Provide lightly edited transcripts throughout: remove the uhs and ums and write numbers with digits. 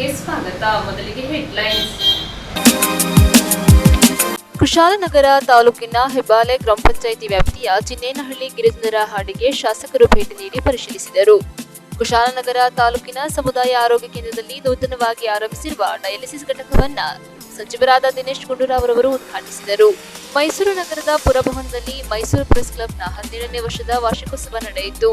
ನ್ಯೂಸ್ಗೆ ಸ್ವಾಗತ. ಮೊದಲಿಗೆ ಹೆಡ್ಲೈನ್ಸ್. ಕುಶಾಲನಗರ ತಾಲೂಕಿನ ಹೆಬ್ಬಾಲೆ ಗ್ರಾಮ ಪಂಚಾಯಿತಿ ವ್ಯಾಪ್ತಿಯ ಚಿನ್ನೇನಹಳ್ಳಿ ಗಿರಿಜನರ ಹಾಡಿಗೆ ಶಾಸಕರು ಭೇಟಿ ನೀಡಿ ಪರಿಶೀಲಿಸಿದರು. ಕುಶಾಲನಗರ ತಾಲೂಕಿನ ಸಮುದಾಯ ಆರೋಗ್ಯ ಕೇಂದ್ರದಲ್ಲಿ ನೂತನವಾಗಿ ಆರಂಭಿಸಿರುವ ಡಯಾಲಿಸಿಸ್ ಘಟಕವನ್ನು ಸಚಿವರಾದ ದಿನೇಶ್ ಗುಂಡೂರಾವ್ ರವರು ಉದ್ಘಾಟಿಸಿದರು. ಮೈಸೂರು ನಗರದ ಪುರಭವನದಲ್ಲಿ ಮೈಸೂರು ಪ್ರೆಸ್ ಕ್ಲಬ್ನ 17ನೇ ವರ್ಷದ ವಾರ್ಷಿಕೋತ್ಸವ ನಡೆಯಿತು.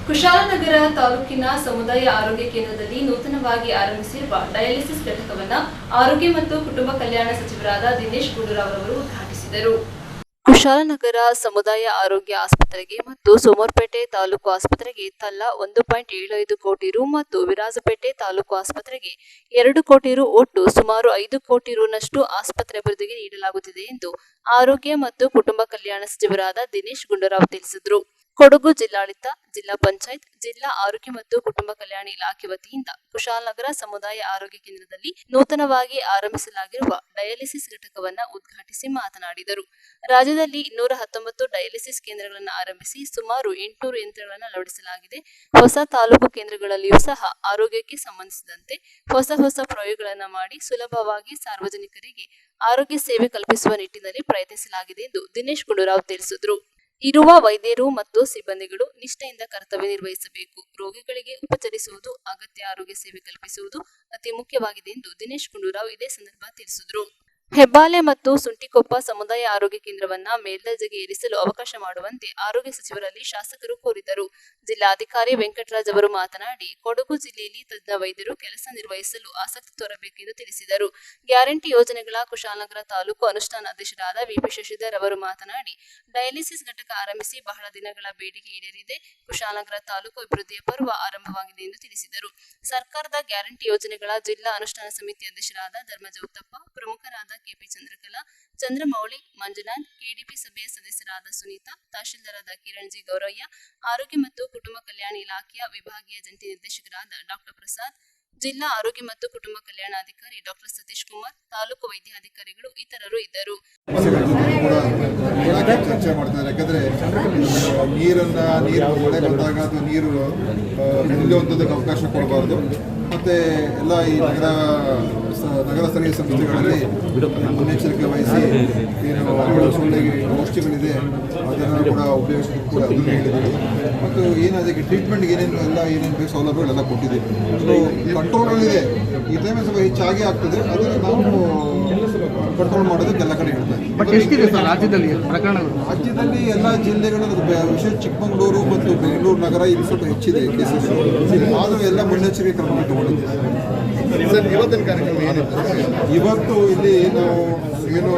ಕುಶಾಲನಗರ ತಾಲೂಕಿನ ಸಮುದಾಯ ಆರೋಗ್ಯ ಕೇಂದ್ರದಲ್ಲಿ ನೂತನವಾಗಿ ಆರಂಭಿಸಿರುವ ಡಯಾಲಿಸಿಸ್ ಘಟಕವನ್ನು ಆರೋಗ್ಯ ಮತ್ತು ಕುಟುಂಬ ಕಲ್ಯಾಣ ಸಚಿವರಾದ ದಿನೇಶ್ ಗುಂಡೂರಾವ್ ರವರು ಉದ್ಘಾಟಿಸಿದರು. ಕುಶಾಲನಗರ ಸಮುದಾಯ ಆರೋಗ್ಯ ಆಸ್ಪತ್ರೆಗೆ ಮತ್ತು ಸೋಮವಾರಪೇಟೆ ತಾಲೂಕು ಆಸ್ಪತ್ರೆಗೆ ತಲಾ 1.75 ಕೋಟಿ ರು ಮತ್ತು ವಿರಾಜಪೇಟೆ ತಾಲೂಕು ಆಸ್ಪತ್ರೆಗೆ 2 ಕೋಟಿ ರು ಒಟ್ಟು ಸುಮಾರು 5 ಕೋಟಿ ರುನಷ್ಟು ಆಸ್ಪತ್ರೆ ಅಭಿವೃದ್ಧಿಗೆ ನೀಡಲಾಗುತ್ತಿದೆ ಎಂದು ಆರೋಗ್ಯ ಮತ್ತು ಕುಟುಂಬ ಕಲ್ಯಾಣ ಸಚಿವರಾದ ದಿನೇಶ್ ಗುಂಡೂರಾವ್ ತಿಳಿಸಿದರು. ಕೊಡಗು ಜಿಲ್ಲಾಡಳಿತ, ಜಿಲ್ಲಾ ಪಂಚಾಯತ್, ಜಿಲ್ಲಾ ಆರೋಗ್ಯ ಮತ್ತು ಕುಟುಂಬ ಕಲ್ಯಾಣ ಇಲಾಖೆ ವತಿಯಿಂದ ಕುಶಾಲನಗರ ಸಮುದಾಯ ಆರೋಗ್ಯ ಕೇಂದ್ರದಲ್ಲಿ ನೂತನವಾಗಿ ಆರಂಭಿಸಲಾಗಿರುವ ಡಯಾಲಿಸಿಸ್ ಘಟಕವನ್ನು ಉದ್ಘಾಟಿಸಿ ಮಾತನಾಡಿದರು. ರಾಜ್ಯದಲ್ಲಿ 219 ಡಯಾಲಿಸಿಸ್ ಕೇಂದ್ರಗಳನ್ನು ಆರಂಭಿಸಿ ಸುಮಾರು 800 ಯಂತ್ರಗಳನ್ನು ಅಳವಡಿಸಲಾಗಿದೆ. ಹೊಸ ತಾಲೂಕು ಕೇಂದ್ರಗಳಲ್ಲಿಯೂ ಸಹ ಆರೋಗ್ಯಕ್ಕೆ ಸಂಬಂಧಿಸಿದಂತೆ ಹೊಸ ಪ್ರಯೋಗಗಳನ್ನು ಮಾಡಿ ಸುಲಭವಾಗಿ ಸಾರ್ವಜನಿಕರಿಗೆ ಆರೋಗ್ಯ ಸೇವೆ ಕಲ್ಪಿಸುವ ನಿಟ್ಟಿನಲ್ಲಿ ಪ್ರಯತ್ನಿಸಲಾಗಿದೆ ಎಂದು ದಿನೇಶ್ ಗುಂಡೂರಾವ್ ತಿಳಿಸಿದರು. ಇರುವ ವೈದ್ಯರು ಮತ್ತು ಸಿಬ್ಬಂದಿಗಳು ನಿಷ್ಠೆಯಿಂದ ಕರ್ತವ್ಯ ನಿರ್ವಹಿಸಬೇಕು. ರೋಗಿಗಳಿಗೆ ಉಪಚರಿಸುವುದು, ಅಗತ್ಯ ಆರೋಗ್ಯ ಸೇವೆ ಕಲ್ಪಿಸುವುದು ಅತಿ ಮುಖ್ಯವಾಗಿದೆ ಎಂದು ದಿನೇಶ್ ಗುಂಡೂರಾವ್ ಇದೇ ಸಂದರ್ಭ ತಿಳಿಸಿದರು. ಹೆಬ್ಬಾಲೆ ಮತ್ತು ಸುಂಟಿಕೊಪ್ಪ ಸಮುದಾಯ ಆರೋಗ್ಯ ಕೇಂದ್ರವನ್ನ ಮೇಲ್ದರ್ಜೆಗೆ ಏರಿಸಲು ಅವಕಾಶ ಮಾಡುವಂತೆ ಆರೋಗ್ಯ ಸಚಿವರಲ್ಲಿ ಶಾಸಕರು ಕೋರಿದರು. ಜಿಲ್ಲಾಧಿಕಾರಿ ವೆಂಕಟರಾಜ್ ಅವರು ಮಾತನಾಡಿ, ಕೊಡಗು ಜಿಲ್ಲೆಯಲ್ಲಿ ತಜ್ಞ ವೈದ್ಯರು ಕೆಲಸ ನಿರ್ವಹಿಸಲು ಆಸಕ್ತಿ ತೋರಬೇಕೆಂದು ತಿಳಿಸಿದರು. ಗ್ಯಾರಂಟಿ ಯೋಜನೆಗಳ ಕುಶಾಲನಗರ ತಾಲೂಕು ಅನುಷ್ಠಾನ ಅಧ್ಯಕ್ಷರಾದ ವಿಪಿ ಶಶಿಧರ್ ಅವರು ಮಾತನಾಡಿ, ಡಯಾಲಿಸಿಸ್ ಘಟಕ ಆರಂಭಿಸಿ ಬಹಳ ದಿನಗಳ ಬೇಡಿಕೆ ಈಡೇರಿದೆ. ಕುಶಾಲನಗರ ತಾಲೂಕು ಅಭಿವೃದ್ಧಿಯ ಪರ್ವ ಆರಂಭವಾಗಿದೆ ಎಂದು ತಿಳಿಸಿದರು. ಸರ್ಕಾರದ ಗ್ಯಾರಂಟಿ ಯೋಜನೆಗಳ ಜಿಲ್ಲಾ ಅನುಷ್ಠಾನ ಸಮಿತಿ ಅಧ್ಯಕ್ಷರಾದ ಧರ್ಮಜ ಉತ್ತಪ್ಪ, ಪ್ರಮುಖರಾದ ಕೆಪಿ ಚಂದ್ರಕಲಾ, ಚಂದ್ರಮೌಳಿ, ಮಂಜುನಾಥ್, ಕೆಡಿಪಿ ಸಭೆಯ ಸದಸ್ಯರಾದ ಸುನೀತಾ, ತಹಶೀಲ್ದಾರಾದ ಕಿರಣ್ ಜಿ ಗೌರಯ್ಯ, ಆರೋಗ್ಯ ಮತ್ತು ಕುಟುಂಬ ಕಲ್ಯಾಣ ಇಲಾಖೆಯ ವಿಭಾಗೀಯ ಜಂಟಿ ನಿರ್ದೇಶಕರಾದ ಡಾಕ್ಟರ್ ಪ್ರಸಾದ್, ಜಿಲ್ಲಾ ಆರೋಗ್ಯ ಮತ್ತು ಕುಟುಂಬ ಕಲ್ಯಾಣಾಧಿಕಾರಿ ಡಾಕ್ಟರ್ ಸತೀಶ್ ಕುಮಾರ್, ತಾಲೂಕು ವೈದ್ಯಾಧಿಕಾರಿಗಳು ಇತರರು ಇದ್ದರು. ಚರ್ಚೆ ಮಾಡ್ತಾರೆ. ಯಾಕಂದ್ರೆ ನೀರು ಮಳೆ ಬಂದಾಗ ಅಥವಾ ನೀರು ನಿಲ್ಲುವಂಥದ್ದಕ್ಕೆ ಅವಕಾಶ ಕೊಡಬಾರ್ದು. ಮತ್ತೆ ಎಲ್ಲ ಈ ನಗರ ಸ್ಥಳೀಯ ಸಂಸ್ಥೆಗಳಲ್ಲಿ ಮುನ್ನೆಚ್ಚರಿಕೆ ವಹಿಸಿ ಏನು ಒಳ್ಳೆ ಔಷಧಿಗಳಿದೆ ಅದನ್ನು ಕೂಡ ಉಪಯೋಗಿಸೋದಕ್ಕೆ ಕೂಡ ಅದನ್ನು ಹೇಳಿದ್ದೀವಿ. ಮತ್ತು ಏನು ಅದಕ್ಕೆ ಟ್ರೀಟ್ಮೆಂಟ್ಗೆ ಏನೇನು ಬೇಕು ಸೌಲಭ್ಯಗಳೆಲ್ಲ ಕೊಟ್ಟಿದ್ದೀವಿ. ಸೊ ಕಂಟ್ರೋಲಲ್ಲಿದೆ. ಈ ಟೈಮ್ ಸ್ವಲ್ಪ ಹೆಚ್ಚಾಗಿ ಆಗ್ತದೆ, ಅದನ್ನು ನಾವು ಕಂಟ್ರೋಲ್ ಮಾಡೋದಕ್ಕೆ ಎಲ್ಲ ಕಡೆ ಹೇಳ್ತಾ ಇದ್ದೀವಿ. ರಾಜ್ಯದಲ್ಲಿ ಎಲ್ಲ ಜಿಲ್ಲೆಗಳು, ವಿಶೇಷ ಚಿಕ್ಕಮಗಳೂರು ಮತ್ತು ಬೆಂಗಳೂರು ನಗರ ಇಲ್ಲಿ ಸ್ವಲ್ಪ ಹೆಚ್ಚಿದೆ ಕೇಸಸ್. ಆದರೂ ಎಲ್ಲ ಮುನ್ನೆಚ್ಚರಿಕೆ ಕ್ರಮ ತಗೊಂಡಿದ್ದೀವಿ. ಇವತ್ತಿನ ಕಾರ್ಯಕ್ರಮ ಏನಿತ್ತು? ಇವತ್ತು ಇಲ್ಲಿ ನಾವು ಏನು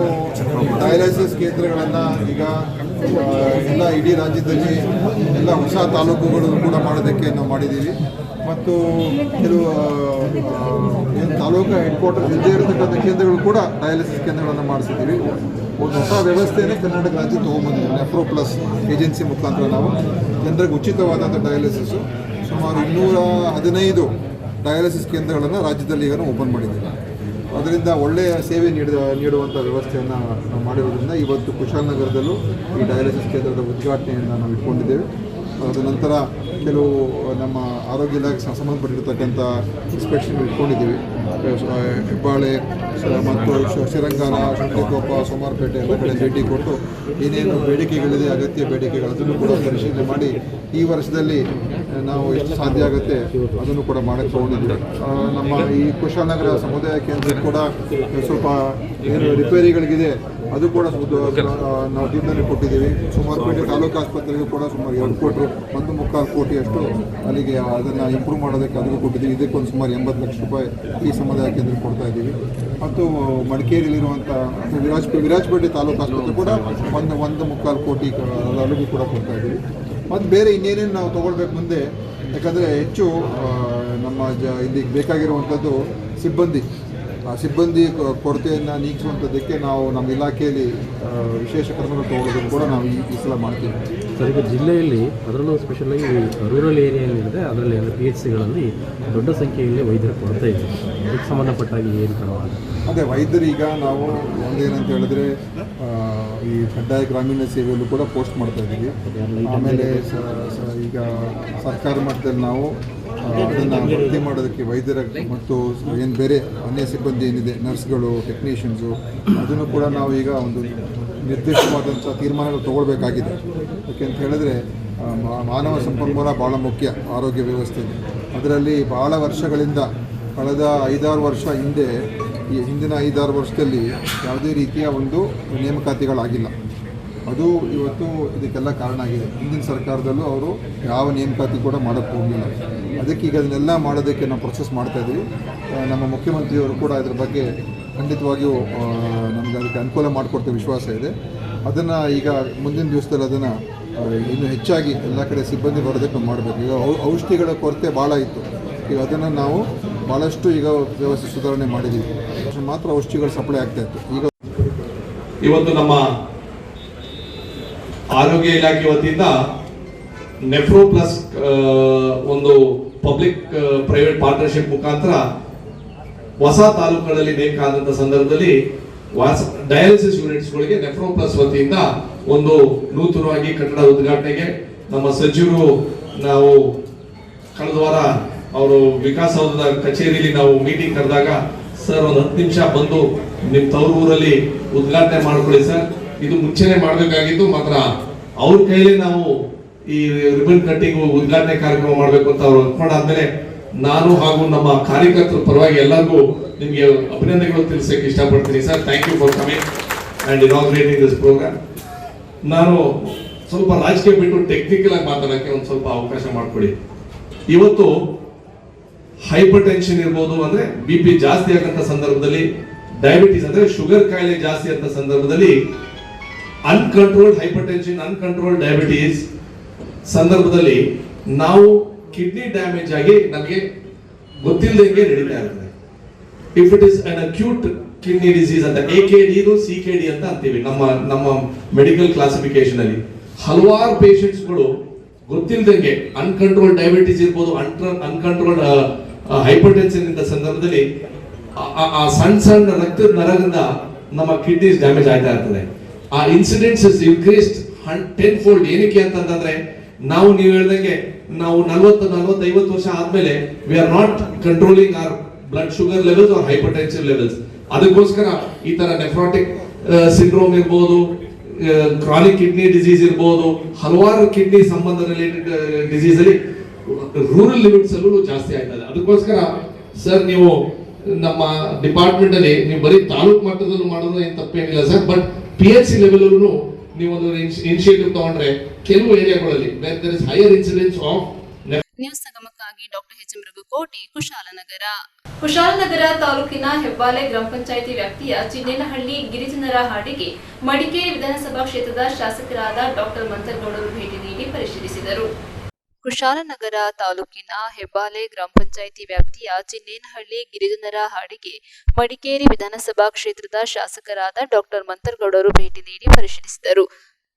ಡಯಾಲಿಸಿಸ್ ಕೇಂದ್ರಗಳನ್ನು ಈಗ ಎಲ್ಲ ಇಡೀ ರಾಜ್ಯದಲ್ಲಿ ಎಲ್ಲ ಹೊಸ ತಾಲೂಕುಗಳು ಕೂಡ ಮಾಡೋದಕ್ಕೆ ನಾವು ಮಾಡಿದ್ದೀವಿ. ಮತ್ತು ಕೆಲವು ಏನು ತಾಲೂಕು ಹೆಡ್ ಕ್ವಾರ್ಟರ್ಸ್ ಇಲ್ಲದೇ ಇರತಕ್ಕಂಥ ಕೇಂದ್ರಗಳು ಕೂಡ ಡಯಾಲಿಸಿಸ್ ಕೇಂದ್ರಗಳನ್ನು ಮಾಡಿಸಿದ್ದೀವಿ. ಒಂದು ಹೊಸ ವ್ಯವಸ್ಥೆಯೇ ಕರ್ನಾಟಕ ರಾಜ್ಯ ತೊಗೊಂಬಂದಿದ್ದೀವಿ. ನೆಫ್ರೋ ಪ್ಲಸ್ ಏಜೆನ್ಸಿ ಮುಖಾಂತರ ನಾವು ಜನರಿಗೆ ಉಚಿತವಾದಂಥ ಡಯಾಲಿಸಿಸು ಸುಮಾರು 215 ಡಯಾಲಿಸಿಸ್ ಕೇಂದ್ರಗಳನ್ನು ರಾಜ್ಯದಲ್ಲಿ ಈಗ ಓಪನ್ ಮಾಡಿದ್ದೀವಿ. ಅದರಿಂದ ಒಳ್ಳೆಯ ಸೇವೆ ನೀಡುವಂಥ ವ್ಯವಸ್ಥೆಯನ್ನು ನಾವು ಮಾಡಿರೋದ್ರಿಂದ ಇವತ್ತು ಕುಶಾಲನಗರದಲ್ಲೂ ಈ ಡಯಾಲಿಸಿಸ್ ಕೇಂದ್ರದ ಉದ್ಘಾಟನೆಯನ್ನು ನಾವು ಇಟ್ಕೊಂಡಿದ್ದೇವೆ. ಅದ ನಂತರ ಕೆಲವು ನಮ್ಮ ಆರೋಗ್ಯ ಇಲಾಖೆ ಸಂಬಂಧಪಟ್ಟಿರ್ತಕ್ಕಂಥ ಇನ್ಸ್ಪೆಕ್ಷನ್ ಇಟ್ಕೊಂಡಿದ್ದೀವಿ. ಹೆಬ್ಬಾಳೆ ಮತ್ತು ಶ್ರೀರಂಗಾನ, ಶುಂಠಿಕೊಪ್ಪ, ಸೋಮವಾರಪೇಟೆ ಎಲ್ಲ ಕಡೆ ಭೇಟಿ ಕೊಟ್ಟು ಏನೇನು ಬೇಡಿಕೆಗಳಿದೆ, ಅಗತ್ಯ ಬೇಡಿಕೆಗಳು ಅದನ್ನು ಕೂಡ ಪರಿಶೀಲನೆ ಮಾಡಿ ಈ ವರ್ಷದಲ್ಲಿ ನಾವು ಎಷ್ಟು ಸಾಧ್ಯ ಆಗುತ್ತೆ ಅದನ್ನು ಕೂಡ ಮಾಡಕ್ಕೆ ತೊಗೊಂಡಿದ್ದೀವಿ. ನಮ್ಮ ಈ ಕುಶಾಲನಗರ ಸಮುದಾಯ ಕೇಂದ್ರ ಕೂಡ ಸ್ವಲ್ಪ ಏನು ರಿಪೇರಿಗಳಿಗಿದೆ ಅದು ಕೂಡ ನಾವು ದುಡ್ಡನ್ನು ಕೊಟ್ಟಿದ್ದೀವಿ. ಸೋಮವಾರಪೇಟೆ ತಾಲೂಕು ಆಸ್ಪತ್ರೆಗೂ ಕೂಡ ಸುಮಾರು 2 ಕೋಟಿ 1.25 ಕೋಟಿಯಷ್ಟು ಅಲ್ಲಿಗೆ ಅದನ್ನು ಇಂಪ್ರೂವ್ ಮಾಡೋದಕ್ಕೆ ಅದಕ್ಕೂ ಕೊಟ್ಟಿದ್ದೀವಿ. ಇದಕ್ಕೊಂದು ಸುಮಾರು 80 ಲಕ್ಷ ರೂಪಾಯಿ ಈ ಸಮುದಾಯ ಕೇಂದ್ರಕ್ಕೆ ಕೊಡ್ತಾ ಇದ್ದೀವಿ. ಮತ್ತು ಮಡಿಕೇರಿಯಲ್ಲಿರುವಂಥ ವಿರಾಜಪೇಟೆ ತಾಲೂಕು ಆಸ್ಪತ್ರೆ ಕೂಡ 1.25 ಕೋಟಿ ಅಲ್ಲಿಗೂ ಕೂಡ ಕೊಡ್ತಾ ಇದ್ದೀವಿ. ಮತ್ತು ಬೇರೆ ಇನ್ನೇನೇನು ನಾವು ತೊಗೊಳ್ಬೇಕು ಮುಂದೆ, ಯಾಕಂದರೆ ಹೆಚ್ಚು ನಮ್ಮ ಇಲ್ಲಿ ಬೇಕಾಗಿರುವಂಥದ್ದು ಸಿಬ್ಬಂದಿ ಕೊರತೆಯನ್ನು ನೀಗಿಸುವಂಥದ್ದಕ್ಕೆ ನಾವು ನಮ್ಮ ಇಲಾಖೆಯಲ್ಲಿ ವಿಶೇಷ ಕ್ರಮಗಳು ತೊಗೊಳ್ಳೋದನ್ನು ಕೂಡ ನಾವು ಈ ಸಲ ಮಾಡ್ತೀವಿ. ಸರ್, ಈಗ ಜಿಲ್ಲೆಯಲ್ಲಿ ಅದರಲ್ಲೂ ಸ್ಪೆಷಲಾಗಿ ರೂರಲ್ ಏರಿಯಾ ಏನಿದೆ ಅದರಲ್ಲಿ PHCಗಳಲ್ಲಿ ದೊಡ್ಡ ಸಂಖ್ಯೆಯಲ್ಲಿ ವೈದ್ಯರ ಕೊರತೆ ಇದೆ. ಅದಕ್ಕೆ ಸಂಬಂಧಪಟ್ಟಾಗಿ ಏನು ಕ್ರಮ? ಅದೇ ವೈದ್ಯರೀಗ ನಾವು ಒಂದೇನಂತ ಹೇಳಿದ್ರೆ ಈ ಕಡ್ಡಾಯ ಗ್ರಾಮೀಣ ಸೇವೆಯಲ್ಲೂ ಕೂಡ ಪೋಸ್ಟ್ ಮಾಡ್ತಾ ಇದ್ದೀವಿ. ಆಮೇಲೆ ಈಗ ಸರ್ಕಾರ ಮಟ್ಟದಲ್ಲಿ ನಾವು ಅದನ್ನು ಭರ್ತಿ ಮಾಡೋದಕ್ಕೆ ವೈದ್ಯರ ಮತ್ತು ಏನು ಬೇರೆ ಅನ್ಯ ಸಿಬ್ಬಂದಿ ಏನಿದೆ, ನರ್ಸ್ಗಳು, ಟೆಕ್ನಿಷಿಯನ್ಸು, ಅದನ್ನು ಕೂಡ ನಾವು ಈಗ ಒಂದು ನಿರ್ದಿಷ್ಟವಾದಂಥ ತೀರ್ಮಾನಗಳು ತಗೊಳ್ಬೇಕಾಗಿದೆ. ಯಾಕೆಂತ ಹೇಳಿದ್ರೆ ಮಾನವ ಸಂಪನ್ಮೂಲ ಭಾಳ ಮುಖ್ಯ ಆರೋಗ್ಯ ವ್ಯವಸ್ಥೆಗೆ. ಅದರಲ್ಲಿ ಭಾಳ ವರ್ಷಗಳಿಂದ ಕಳೆದ 5-6 ವರ್ಷ ಹಿಂದೆ, ಈ ಹಿಂದಿನ 5-6 ವರ್ಷದಲ್ಲಿ ಯಾವುದೇ ರೀತಿಯ ಒಂದು ನೇಮಕಾತಿಗಳಾಗಿಲ್ಲ. ಅದು ಇವತ್ತು ಇದಕ್ಕೆಲ್ಲ ಕಾರಣ ಆಗಿದೆ. ಹಿಂದಿನ ಸರ್ಕಾರದಲ್ಲೂ ಅವರು ಯಾವ ನೇಮಕಾತಿ ಕೂಡ ಮಾಡೋಕ್ಕೆ ಹೋಗಲಿಲ್ಲ. ಅದಕ್ಕೆ ಈಗ ಅದನ್ನೆಲ್ಲ ಮಾಡೋದಕ್ಕೆ ನಾವು ಪ್ರೊಸೆಸ್ ಮಾಡ್ತಾಯಿದ್ದೀವಿ. ನಮ್ಮ ಮುಖ್ಯಮಂತ್ರಿಯವರು ಕೂಡ ಇದ್ರ ಬಗ್ಗೆ ಖಂಡಿತವಾಗಿಯೂ ನಮಗೆ ಅದಕ್ಕೆ ಅನುಕೂಲ ಮಾಡಿಕೊಡ್ತೇವೆ ವಿಶ್ವಾಸ ಇದೆ. ಅದನ್ನು ಈಗ ಮುಂದಿನ ದಿವಸದಲ್ಲಿ ಅದನ್ನು ಇನ್ನೂ ಹೆಚ್ಚಾಗಿ ಎಲ್ಲ ಕಡೆ ಸಿಬ್ಬಂದಿ ಬರೋದಕ್ಕೆ ಮಾಡಬೇಕು. ಈಗ ಔಷಧಿಗಳ ಕೊರತೆ ಭಾಳ ಇತ್ತು. ಈಗ ಅದನ್ನು ನಾವು ಭಾಳಷ್ಟು ಈಗ ವ್ಯವಸ್ಥೆ ಸುಧಾರಣೆ ಮಾಡಿದ್ದೀವಿ. ಮಾತ್ರ ಔಷಧಿಗಳು ಸಪ್ಲೈ ಆಗ್ತಾಯಿತ್ತು. ಈಗ ಇವತ್ತು ನಮ್ಮ ಆರೋಗ್ಯ ಇಲಾಖೆ ವತಿಯಿಂದ ನೆಫ್ರೋ ಪ್ಲಸ್ ಒಂದು ಪಬ್ಲಿಕ್ ಪ್ರೈವೇಟ್ ಪಾರ್ಟ್ನರ್ಶಿಪ್ ಮುಖಾಂತರ ಹೊಸ ತಾಲೂಕುಗಳಲ್ಲಿ ನೇಮಕ ಆದಂತ ಸಂದರ್ಭದಲ್ಲಿ ಡಯಾಲಿಸಿಸ್ ಯೂನಿಟ್ಸ್ಗಳಿಗೆ ನೆಫ್ರೋ ಪ್ಲಸ್ ವತಿಯಿಂದ ಒಂದು ನೂತನವಾಗಿ ಕಟ್ಟಡ ಉದ್ಘಾಟನೆಗೆ ನಮ್ಮ ಸಚಿವರು ನಾವು ಕಳೆದ ವಾರ ಅವರು ವಿಕಾಸಸೌಧದ ಕಚೇರಿಯಲ್ಲಿ ನಾವು ಮೀಟಿಂಗ್ ಕರೆದಾಗ ಸರ್ ಒಂದು 10 ನಿಮಿಷ ಬಂದು ನಿಮ್ಮ ತವರೂರಲ್ಲಿ ಉದ್ಘಾಟನೆ ಮಾಡ್ಕೊಳ್ಳಿ ಸರ್, ಇದು ಮುಂಚೆನೆ ಮಾಡಬೇಕಾಗಿತ್ತು, ಮಾತ್ರ ಅವ್ರ ಕೈಲೇ ನಾವು ಈ ರಿಬನ್ ಕಟ್ಟಿಂಗ್ ಉದ್ಘಾಟನೆ ಕಾರ್ಯಕ್ರಮ ಮಾಡಬೇಕು ಅಂತ ಅವ್ರು ಅಂದ್ಕೊಂಡಾದ್ಮೇಲೆ ನಾನು ಹಾಗೂ ನಮ್ಮ ಕಾರ್ಯಕರ್ತರ ಪರವಾಗಿ ಎಲ್ಲರಿಗೂ ನಿಮಗೆ ಅಭಿನಂದನೆಗಳು ತಿಳಿಸಕ್ಕೆ ಇಷ್ಟಪಡ್ತೀನಿ sir. Thank you for coming and inaugurating this programme. ನಾನು ಸ್ವಲ್ಪ ರಾಜಕೀಯ ಬಿಟ್ಟು ಟೆಕ್ನಿಕಲ್ ಆಗಿ ಮಾತಾಡೋಕ್ಕೆ ಒಂದು ಸ್ವಲ್ಪ ಅವಕಾಶ ಮಾಡಿಕೊಡಿ. ಇವತ್ತು ಹೈಪರ್ ಟೆನ್ಷನ್ ಇರ್ಬೋದು, ಅಂದ್ರೆ BP ಜಾಸ್ತಿ ಆಗಂತ ಸಂದರ್ಭದಲ್ಲಿ, ಡಯಾಬಿಟಿಸ್ ಅಂದ್ರೆ ಶುಗರ್ ಕಾಯಿಲೆ ಜಾಸ್ತಿ ಅಂತ ಸಂದರ್ಭದಲ್ಲಿ, uncontrolled hypertension, uncontrolled diabetes ಸಂದರ್ಭದಲ್ಲಿ ನಾವು ಕಿಡ್ನಿ ಡ್ಯಾಮೇಜ್ ಆಗಿ ನಮಗೆ ಗೊತ್ತಿಲ್ಲದಂಗೆ ನಡೀತಾ ಇರ್ತದೆ. If it is an acute kidney disease ಅಂತ AKD CKD ಅಂತ ಅಂತೀವಿ ನಮ್ಮ ಮೆಡಿಕಲ್ ಕ್ಲಾಸಿಫಿಕೇಶನ್ ಅಲ್ಲಿ. ಹಲವಾರು ಪೇಷಂಟ್ಸ್ಗಳು ಗೊತ್ತಿಲ್ಲದಂಗೆ ಅನ್ಕಂಟ್ರೋಲ್ಡ್ ಡಯಾಬಿಟೀಸ್ ಇರ್ಬೋದು, ಅನ್ಕಂಟ್ರೋಲ್ಡ್ ಹೈಪರ್ ಟೆನ್ಷನ್ ಇಂದ ಸಂದರ್ಭದಲ್ಲಿ ಆ ಸಣ್ಣ ರಕ್ತದ ನರದಿಂದ ನಮ್ಮ ಕಿಡ್ನೀಸ್ ಡ್ಯಾಮೇಜ್ ಆಗ್ತಾ ಇರ್ತದೆ. ಆ ಇನ್ಸಿಡೆಂಟ್ಸ್ ಇಸ್ ಇನ್ಕ್ರೀಸ್ಡ್ 10-fold. ಏನಕ್ಕೆ ಅಂತಂದ್ರೆ ನೀವು ಹೇಳ್ದಂಗೆ ನಾವು 40-50 ವರ್ಷ ಆದ್ಮೇಲೆ we are not controlling our blood sugar levels or hypertension levels. ಅದಕ್ಕೋಸ್ಕರ ಈ ತರ ನೆಫ್ರಾಟಿಕ್ ಸಿಂಡ್ರೋಮ್ ಇರ್ಬೋದು, ಕ್ರಾನಿಕ್ ಕಿಡ್ನಿ ಡಿಸೀಸ್ ಇರ್ಬೋದು, ಹಲವಾರು ಕಿಡ್ನಿ ಸಂಬಂಧ ರಿಲೇಟೆಡ್ ಡಿಸೀಸ್ ಅಲ್ಲಿ ರೂರಲ್ ಲಿಮಿಟ್ಸ್ ಅಲ್ಲೂ ಜಾಸ್ತಿ ಆಗ್ತದೆ. ಅದಕ್ಕೋಸ್ಕರ ಸರ್ ನೀವು ನಮ್ಮ ಡಿಪಾರ್ಟ್ಮೆಂಟ್ ಅಲ್ಲಿ ನೀವು ಬರೀ ತಾಲೂಕು ಮಟ್ಟದಲ್ಲಿ ಮಾಡೋದು ಏನು ತಪ್ಪೇನಿಲ್ಲ ಸರ್, ಬಟ್ PHC ಲೆವೆಲ್ ಅಲ್ಲೂ ನೀವು ಒಂದು ಇನಿಷಿಯೇಟಿವ್ ತಗೊಂಡ್ರೆ ಕೆಲವು ಏರಿಯಾಗಳಲ್ಲಿ there is higher incidence of. News ಸಂಗಮಕ್ಕಾಗಿ ಡಾಕ್ಟರ್ H.M. ರಘುಕೋಟಿ, ಕುಶಾಲನಗರ. ಕುಶಾಲನಗರ ತಾಲೂಕಿನ ಹೆಬ್ಬಾಲೆ ಗ್ರಾಮ ಪಂಚಾಯಿತಿ ವ್ಯಾಪ್ತಿಯ ಚಿನ್ನೇನಹಳ್ಳಿ ಗಿರಿಜನರ ಹಾಡಿಗೆ ಮಡಿಕೇರಿ ವಿಧಾನಸಭಾ ಕ್ಷೇತ್ರದ ಶಾಸಕರಾದ ಡಾಕ್ಟರ್ ಮಂತರಗೌಡರು ಭೇಟಿ ನೀಡಿ ಪರಿಶೀಲಿಸಿದರು. ಕುಶಾಲನಗರ ತಾಲೂಕಿನ ಹೆಬ್ಬಾಲೆ ಗ್ರಾಮ ಪಂಚಾಯಿತಿ ವ್ಯಾಪ್ತಿಯ ಚಿನ್ನೇನಹಳ್ಳಿ ಗಿರಿಜನರ ಹಾಡಿಗೆ ಮಡಿಕೇರಿ ವಿಧಾನಸಭಾ ಕ್ಷೇತ್ರದ ಶಾಸಕರಾದ ಡಾಕ್ಟರ್ ಮಂತರಗೌಡರು ಭೇಟಿ ನೀಡಿ ಪರಿಶೀಲಿಸಿದರು.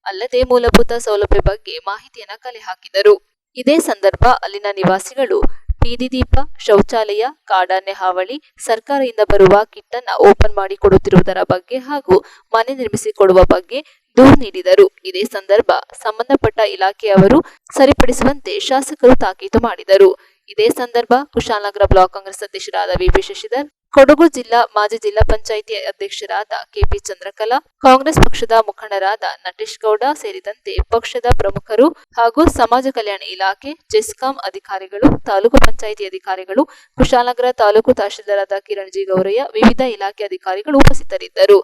ಅಲ್ಲದೆ ಮೂಲಭೂತ ಸೌಲಭ್ಯ ಬಗ್ಗೆ ಮಾಹಿತಿಯನ್ನ ಕಲೆ ಹಾಕಿದರು. ಇದೇ ಸಂದರ್ಭ ಅಲ್ಲಿನ ನಿವಾಸಿಗಳು ಬೀದಿ ದೀಪ, ಶೌಚಾಲಯ, ಕಾಡಾನೆ ಹಾವಳಿ, ಸರ್ಕಾರದಿಂದ ಬರುವ ಕಿಟ್ ಅನ್ನ ಓಪನ್ ಮಾಡಿ ಕೊಡುತ್ತಿರುವುದರ ಬಗ್ಗೆ ಹಾಗೂ ಮನೆ ನಿರ್ಮಿಸಿಕೊಡುವ ಬಗ್ಗೆ ದೂರು ನೀಡಿದರು. ಇದೇ ಸಂದರ್ಭ ಸಂಬಂಧಪಟ್ಟ ಇಲಾಖೆಯವರು ಸರಿಪಡಿಸುವಂತೆ ಶಾಸಕರು ತಾಕೀತು ಮಾಡಿದರು. ಇದೇ ಸಂದರ್ಭ ಕುಶಾಲನಗರ ಬ್ಲಾಕ್ ಕಾಂಗ್ರೆಸ್ ಅಧ್ಯಕ್ಷರಾದ VP ಶಶಿಧರ್, ಕೊಡಗು ಜಿಲ್ಲಾ ಮಾಜಿ ಜಿಲ್ಲಾ ಪಂಚಾಯಿತಿ ಅಧ್ಯಕ್ಷರಾದ KP ಚಂದ್ರಕಲಾ, ಕಾಂಗ್ರೆಸ್ ಪಕ್ಷದ ಮುಖಂಡರಾದ ನಟೇಶ್ ಗೌಡ ಸೇರಿದಂತೆ ಪಕ್ಷದ ಪ್ರಮುಖರು ಹಾಗೂ ಸಮಾಜ ಕಲ್ಯಾಣ ಇಲಾಖೆ, ಜೆಸ್ಕಾಂ ಅಧಿಕಾರಿಗಳು, ತಾಲೂಕು ಪಂಚಾಯಿತಿ ಅಧಿಕಾರಿಗಳು, ಕುಶಾಲನಗರ ತಾಲೂಕು ತಹಶೀಲ್ದಾರಾದ ಕಿರಣ್ ಜಿ ಗೌರಯ್ಯ, ವಿವಿಧ ಇಲಾಖೆ ಅಧಿಕಾರಿಗಳು ಉಪಸ್ಥಿತರಿದ್ದರು.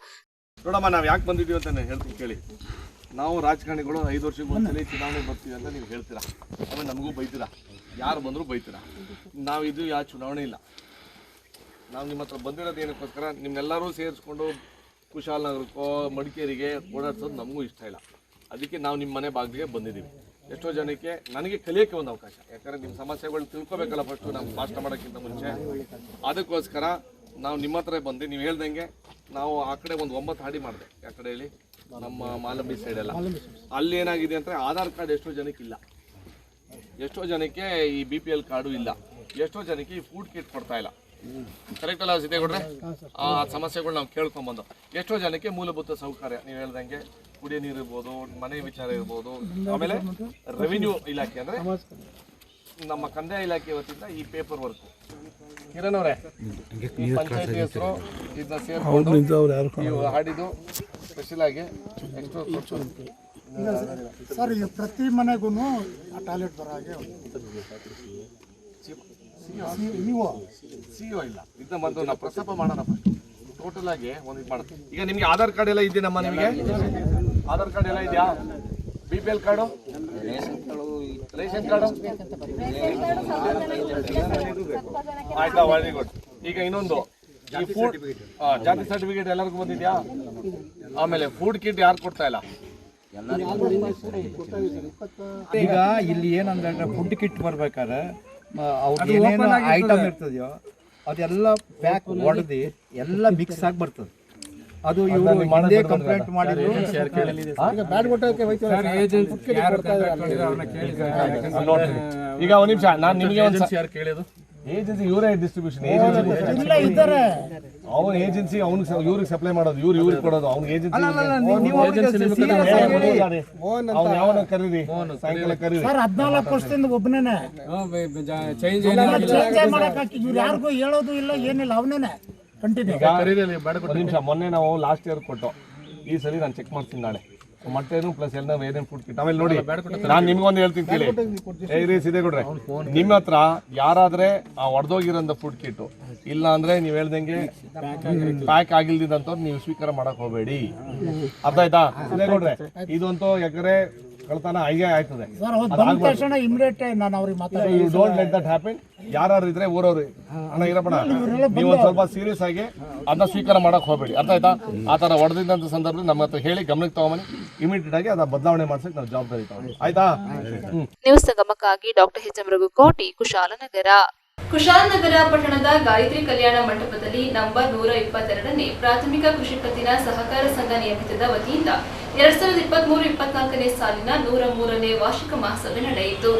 ನೋಡಮ್ಮ, ನಾವು ಯಾಕೆ ಬಂದಿದ್ದೀವಿ ಅಂತ ಹೇಳ್ತೀನಿ ಕೇಳಿ. ನಾವು ರಾಜಕಾರಣಿಗಳು 5 ವರ್ಷಕ್ಕೆ ಒಂದ್ಸಲಿ ಚುನಾವಣೆ ಬರ್ತೀವಿ ಅಂತ ನೀವು ಹೇಳ್ತೀರಾ, ಆಮೇಲೆ ನಮಗೂ ಬೈತೀರಾ, ಯಾರು ಬಂದರೂ ಬೈತೀರಾ. ನಾವು ಇದು ಯಾವ ಚುನಾವಣೆ ಇಲ್ಲ. ನಾವು ನಿಮ್ಮ ಹತ್ರ ಬಂದಿರೋದು ಏನಕ್ಕೋಸ್ಕರ, ನಿಮ್ಮೆಲ್ಲರೂ ಸೇರಿಸ್ಕೊಂಡು ಕುಶಾಲನಗರಕ್ಕೋ ಮಡಿಕೇರಿಗೆ ಓಡಾಡ್ಸೋದು ನಮಗೂ ಇಷ್ಟ ಇಲ್ಲ. ಅದಕ್ಕೆ ನಾವು ನಿಮ್ಮ ಮನೆ ಬಾಗಿಲಿಗೆ ಬಂದಿದ್ದೀವಿ. ಎಷ್ಟೋ ಜನಕ್ಕೆ ನನಗೆ ಕಲಿಯೋಕ್ಕೆ ಒಂದು ಅವಕಾಶ, ಯಾಕಂದರೆ ನಿಮ್ಮ ಸಮಸ್ಯೆಗಳು ತಿಳ್ಕೊಬೇಕಲ್ಲ ಫಸ್ಟು ನಮ್ಮ ಭಾಷಣ ಮಾಡೋಕ್ಕಿಂತ ಮುಂಚೆ. ಅದಕ್ಕೋಸ್ಕರ ನಾವು ನಿಮ್ಮ ಹತ್ರ ಬಂದು ನೀವು ಹೇಳ್ದಂಗೆ ನಾವು ಆ ಕಡೆ ಒಂದು 9 ಹಾಡಿ ಮಾಡಿದೆ. ಯಾವ ಕಡೆ ಹೇಳಿ, ನಮ್ಮ ಮಾಲಂಬಿ ಸೈಡ್ ಎಲ್ಲ ಅಲ್ಲಿ ಏನಾಗಿದೆ ಅಂದರೆ ಆಧಾರ್ ಕಾರ್ಡ್ ಎಷ್ಟೋ ಜನಕ್ಕೆ ಇಲ್ಲ, ಎಷ್ಟೋ ಜನಕ್ಕೆ ಈ BPL ಕಾರ್ಡು ಇಲ್ಲ, ಎಷ್ಟೋ ಜನಕ್ಕೆ ಈ ಫುಡ್ ಕಿಟ್ ಕೊಡ್ತಾ ಇಲ್ಲ. ಕರೆಕ್ಟ್ ಅಲ್ಲ ಸಿದ್ದೇಗೌಡ್ರೆ? ಆ ಸಮಸ್ಯೆಗಳು ನಾವು ಕೇಳ್ಕೊಂಬಂದು ಎಷ್ಟೋ ಜನಕ್ಕೆ ಮೂಲಭೂತ ಸೌಕರ್ಯ ನೀವು ಹೇಳ್ದಂಗೆ ಕುಡಿಯೋ ನೀರು ಇರ್ಬೋದು, ಮನೆ ವಿಚಾರ ಇರ್ಬೋದು, ಆಮೇಲೆ ರೆವಿನ್ಯೂ ಇಲಾಖೆ ಅಂದರೆ ನಮ್ಮ ಕಂದಾಯ ಇಲಾಖೆ ವತಿಯಿಂದ ಈ ಪೇಪರ್ ವರ್ಕ್ ಕಿರಣ್ ಅವರೇ ಪಂಚಾಯತಿ ಹೆಸರು ಇದನ್ನ ಸೇರ್ಕೊಂಡು ನೀವು ಹಾಡಿದ್ದು ಸ್ಪೆಷಲ್ ಆಗಿ ಸರ್ ಈಗ ಪ್ರತಿ ಮನೆಗೂ ಟಾಯ್ಲೆಟ್ ಬರೋ ಹಾಗೆ CO ಇಲ್ಲ. ಇದನ್ನ ಬಂದು ನಾವು ಪ್ರಸ್ತಾಪ ಮಾಡೋಣ ಟೋಟಲ್ ಆಗಿ ಒಂದು ಇದು ಮಾಡೋದು. ಈಗ ನಿಮ್ಗೆ ಆಧಾರ್ ಕಾರ್ಡ್ ಎಲ್ಲ ಇದೆಯಮ್ಮ? ನಿಮಗೆ ಆಧಾರ್ ಕಾರ್ಡ್ ಎಲ್ಲ ಇದೆಯಾ? BPL ಕಾರ್ಡು, ರೇಷನ್ ಕಾರ್ಡು ಆಯ್ತಾ? Very good. ಈಗ ಇನ್ನೊಂದು ಈ ಫುಡ್ ಜಾತಿ ಸರ್ಟಿಫಿಕೇಟ್ ಎಲ್ಲರಿಗೂ ಬಂದಿದ್ಯಾ? ಆಮೇಲೆ ಫುಡ್ ಕಿಟ್ ಯಾರು ಕೊಡ್ತಾ ಇಲ್ಲ? ಈಗ ಇಲ್ಲಿ ಏನಂದ್ರೆ ಫುಡ್ ಕಿಟ್ ಬರ್ಬೇಕಾದ್ರೆ ಅವ್ರಿಗೆ ಏನೇನು ಐಟಮ್ ಇರ್ತದೆಯೋ ಅದೆಲ್ಲ ಪ್ಯಾಕ್ ಹೊಡೆದು ಎಲ್ಲ ಮಿಕ್ಸ್ ಆಗಿ ಬರ್ತದೆ. ಅದು ಇವರು ಹಿಂದೆ ಕಂಪ್ಲೇಂಟ್ ಮಾಡಿದ್ರು. ಈಗ ಒಂದು ನಿಮಿಷ, ನಾನು ನಿಮಗೆ ಒಂದು ಯಾರು ಕೇಳಿದ್ರು ಏಜೆನ್ಸಿ ಇವರೇ ಡಿಸ್ಟ್ರಿಬ್ಯೂಷನ್ ಏಜೆನ್ಸಿ ಅವ್ನ ಏಜೆನ್ಸಿ ಅವ್ನಿಗೆ ಇವ್ರಿಗೆ ಸಪ್ಲೈ ಮಾಡೋದು, ಇವ್ರಿಗೆ ಕೊಡೋದು ಅವ್ನ ಏಜೆನ್ಸಿ. ಅವ್ನು ಯಾವನ ಕರೀರಿ, ಸಾಯಂಕಾಲ ಕರೀರಿ. 14 ವರ್ಷದಿಂದ ಒಬ್ಬನೇನೆ ಚೇಂಜ್ ಯಾರಿಗೂ ಹೇಳೋದು ಇಲ್ಲ, ಏನಿಲ್ಲ, ಅವನೇನೆ ಕಂಟಿನ್ಯೂ. ಒಂದು ನಿಮಿಷ, ಮೊನ್ನೆ ನಾವು ಲಾಸ್ಟ್ ಇಯರ್ ಕೊಟ್ಟು ಈ ಸಲ ನಾನು ಚೆಕ್ ಮಾಡ್ತೀನಿ ನಾಳೆ ಮಟ್ಟೇನು ಪ್ಲಸ್ ಎಲ್ಲ ಏನೇನು ಫುಡ್ ಕಿಟ್. ಆಮೇಲೆ ನೋಡಿ, ನಾನು ನಿಮ್ಗೊಂದು ಹೇಳ್ತೀನಿ ಕೇಳಿ. ಏ ಸಿದ್ದೇಗೌಡ್ರೆ, ನಿಮ್ಮ ಹತ್ರ ಯಾರಾದ್ರೆ ಆ ಒಡೆದೋಗಿರೋಂಥ ಫುಡ್ ಕಿಟ್ಟು ಇಲ್ಲ ಅಂದ್ರೆ ನೀವು ಹೇಳ್ದಂಗೆ ಪ್ಯಾಕ್ ಆಗಿಲ್ದಿದ್ದಂಥವ್ರು ನೀವು ಸ್ವೀಕಾರ ಮಾಡಕ್ ಹೋಗಬೇಡಿ. ಅರ್ಥ ಆಯ್ತಾ ಸಿದ್ದೇಗೌಡ್ರೆ? ಇದಂತೂ ಯಾಕಂದ್ರೆ ಕಳ್ತನ ಹೀಗೆ ಆಯ್ತದೆ. You don't let that happen. ಯಾರು ಇದ್ರೆ ಊರವ್ರು ಅಣ್ಣ ಇರಬೇಡ, ನೀವು ಒಂದು ಸ್ವಲ್ಪ ಸೀರಿಯಸ್ ಆಗಿ ಅದನ್ನ ಸ್ವೀಕಾರ ಮಾಡಕ್ ಹೋಗಬೇಡಿ. ಅರ್ಥ ಆಯ್ತಾ? ಆ ತರ ಹೊಡೆದಿದ್ದಂಥ ಸಂದರ್ಭದಲ್ಲಿ ನಮ್ಮ ಹತ್ರ ಹೇಳಿ ಗಮನಕ್ಕೆ ತಗೊಂಬನ್ನಿ, ಇಮಿಡಿಯೇಟ್ ಆಗಿ ಅದನ್ನ ಬದಲಾವಣೆ ಮಾಡ್ಸಕ್ ನಾವು ಜವಾಬ್ದಾರಿ ತಗೊಂಡು. ಆಯ್ತಾ? ನ್ಯೂಸ್ ಸಂಗಮಕ್ಕಾಗಿ ಡಾಕ್ಟರ್ HM ರಘುಕೋಟಿ, ಕುಶಾಲನಗರ. ಕುಶಾಲನಗರ ಪಟ್ಟಣದ ಗಾಯತ್ರಿ ಕಲ್ಯಾಣ ಮಂಟಪದಲ್ಲಿ ನಂಬರ್ 122ನೇ ಪ್ರಾಥಮಿಕ ಕೃಷಿ ಪತ್ತಿನ ಸಹಕಾರ ಸಂಘ ನಿಯಮಿತದ ವತಿಯಿಂದ 2023-24ನೇ ಸಾಲಿನ 103ನೇ ವಾರ್ಷಿಕ ಮಹಾಸಭೆ ನಡೆಯಿತು.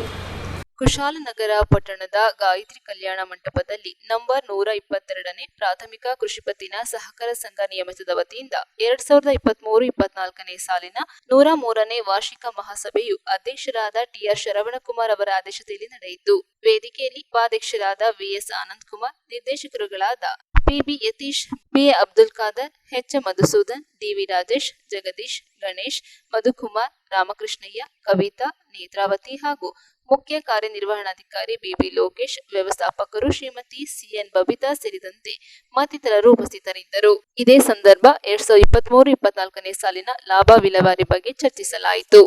ಕುಶಾಲನಗರ ಪಟ್ಟಣದ ಗಾಯತ್ರಿ ಕಲ್ಯಾಣ ಮಂಟಪದಲ್ಲಿ ನಂಬರ್ 122ನೇ ಪ್ರಾಥಮಿಕ ಕೃಷಿ ಪತ್ತಿನ ಸಹಕಾರ ಸಂಘ ನಿಯಮಿತದ ವತಿಯಿಂದ 2023-24ನೇ ಸಾಲಿನ 103ನೇ ವಾರ್ಷಿಕ ಮಹಾಸಭೆಯು ಅಧ್ಯಕ್ಷರಾದ TR ಶರವಣಕುಮಾರ್ ಅವರ ಅಧ್ಯಕ್ಷತೆಯಲ್ಲಿ ನಡೆಯಿತು. ವೇದಿಕೆಯಲ್ಲಿ ಉಪಾಧ್ಯಕ್ಷರಾದ VS Anand Kumar, ನಿರ್ದೇಶಕರುಗಳಾದ PB Yathish, PA Abdul Khader, HM Madhusudan, DV Rajesh, Jagadish, Ganesh, Madhukumar, Ramakrishnaiah, Kavita, Netravati ಹಾಗೂ ಮುಖ್ಯ ಕಾರ್ಯನಿರ್ವಹಣಾಧಿಕಾರಿ BB ಲೋಕೇಶ್, ವ್ಯವಸ್ಥಾಪಕರು ಶ್ರೀಮತಿ CN ಬಬಿತಾ ಸೇರಿದಂತೆ ಮತ್ತಿತರರು ಉಪಸ್ಥಿತರಿದ್ದರು. ಇದೇ ಸಂದರ್ಭ 2023-24ನೇ ಸಾಲಿನ ಲಾಭ ವಿಲೇವಾರಿ ಬಗ್ಗೆ ಚರ್ಚಿಸಲಾಯಿತು.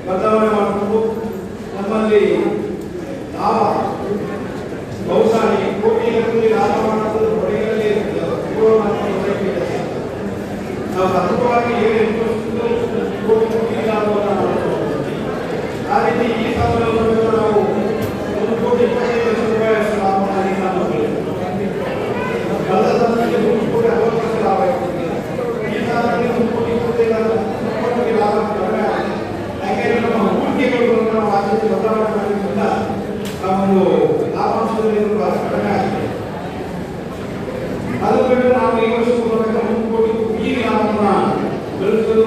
ಬದಲಾವಣೆ ಬಿಟ್ಟರೆ ನಾವು ಈ ವರ್ಷ ಈಗ ನಮ್ಮನ್ನ ಬೆಳೆಸಲು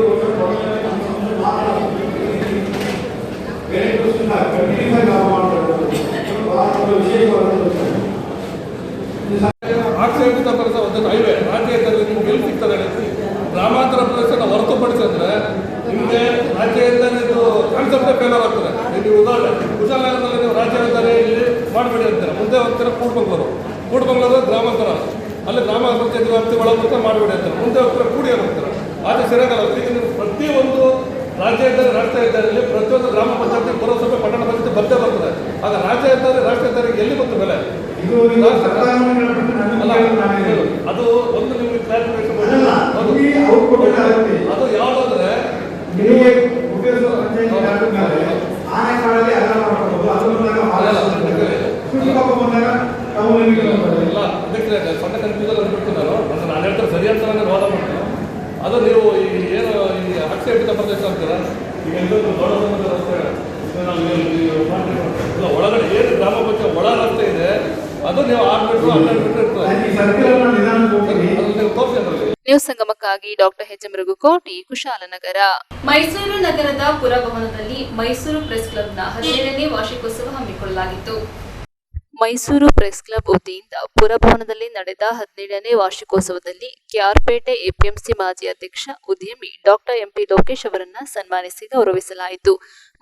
ಆಕ್ಷೇಪಿತ ಪ್ರದೇಶ ಒಂದು ಹೈವೇ ರಾಜ್ಯ ಹೆದ್ದಾರಿ ನಿಮ್ಗೆ ಎಲ್ಲಿ ಸಿಗ್ತದೆ ಗ್ರಾಮಾಂತರ ಪ್ರದೇಶನ ಹೊರತುಪಡಿಸಿದ್ರೆ ನಿಮಗೆ ರಾಜ್ಯ ಹೆದ್ದಾರಿದು ಕಾನ್ಸೆಪ್ಟೇ ಫೇಲರ್ ಆಗ್ತದೆ. ನೀವು ಉದಾಹರಣೆ ಕುಶಾಲನಗರದಲ್ಲಿ ನೀವು ರಾಜ್ಯ ಹೆದ್ದಾರಿ ಇಲ್ಲಿ ಮಾಡಬೇಡಿ ಅಂತೀರ, ಮುಂದೆ ಹೋಗ್ತೀರ ಕೂಡ್ಬಂಗ್ಳೂರು ಗ್ರಾಮಾಂತರ, ಅಲ್ಲಿ ಗ್ರಾಮ ಪಂಚಾಯತ್ ವ್ಯಾಪ್ತಿ ಒಳಗೆ ಮಾಡಬೇಡಿ ಅಂತಾರೆ, ಮುಂದೆ ಹೋಗ್ತೀರ ಕೂಡಿಯಾಗಿ ಹೋಗ್ತಾರೆ. ಆದರೆ ಸರಿಯಾಗಲ್ಲ. ಈಗ ನೀವು ಪ್ರತಿಯೊಂದು ರಾಜ್ಯ ಹೆದ್ದಾರಿ ರಾಷ್ಟ್ರೀಯ ಹೆದ್ದಾರಿಯಲ್ಲಿ ಪ್ರತಿಯೊಂದು ಗ್ರಾಮ ಪಂಚಾಯತಿ ಪುರಸಭೆ ಪಟ್ಟಣ ಪಂಚಾಯತಿ ಬರ್ತೇ ಬರ್ತದೆ. ಆಗ ರಾಜ್ಯ ಹೆದ್ದಾರಿ ರಾಷ್ಟ್ರೀಯ ಹೆದ್ದಾರಿಗೆ ಎಲ್ಲಿ ಬಂತು ಬೆಲೆ? ಅಲ್ಲ, ಅದು ಒಂದು ನಿಮಗೆ ಕ್ಲಾರಿಫಿಕೇಶನ್ ಅದು ಯಾವುದಂದ್ರೆ ಸಣ್ಣ ಕನ್ಫ್ಯೂಸನ್ ಬಿಡ್ತೀನಿ ನಾನು ಹೇಳ್ತಾರೆ ಸರಿ ಅಂತ ವಾದ ಮಾಡ್ತೀನಿ. ಅದು ನೀವು ಏನು ಈ ಆಕ್ಷೇಪಿತ ಪ್ರದೇಶ ಅಂತೀರ, ಈಗ ಎಲ್ಲರೂ ದೊಡ್ಡ ರಸ್ತೆ ಒಳಗಡೆ ಏನು ಗ್ರಾಮ ಪಂಚಾಯತ್ ಒಳ ರಸ್ತೆ ಇದೆ ಅದು ನೀವು 6 ಮೀಟರ್ 12 ಮೀಟರ್ ತೋರಿಸಿ. ನ್ಯೂಸ್ ಸಂಗಮಕ್ಕಾಗಿ ಡಾಕ್ಟರ್ ಎಚ್.ಎಂ. ರಘುಕೋಟಿ, ಕುಶಾಲನಗರ. ಮೈಸೂರು ನಗರದ ಪುರಭವನದಲ್ಲಿ ಮೈಸೂರು ಪ್ರೆಸ್ ಕ್ಲಬ್ನ 17ನೇ ವಾರ್ಷಿಕೋತ್ಸವ ಹಮ್ಮಿಕೊಳ್ಳಲಾಗಿತ್ತು. ಮೈಸೂರು ಪ್ರೆಸ್ ಕ್ಲಬ್ ವತಿಯಿಂದ ಪುರಭವನದಲ್ಲಿ ನಡೆದ 17ನೇ ವಾರ್ಷಿಕೋತ್ಸವದಲ್ಲಿ ಕೆಆರ್ಪೇಟೆ ಎಪಿಎಂಸಿ ಮಾಜಿ ಅಧ್ಯಕ್ಷ ಉದ್ಯಮಿ ಡಾಕ್ಟರ್ ಎಂಪಿ ಲೋಕೇಶ್ ಅವರನ್ನ ಸನ್ಮಾನಿಸಿ ಗೌರವಿಸಲಾಯಿತು.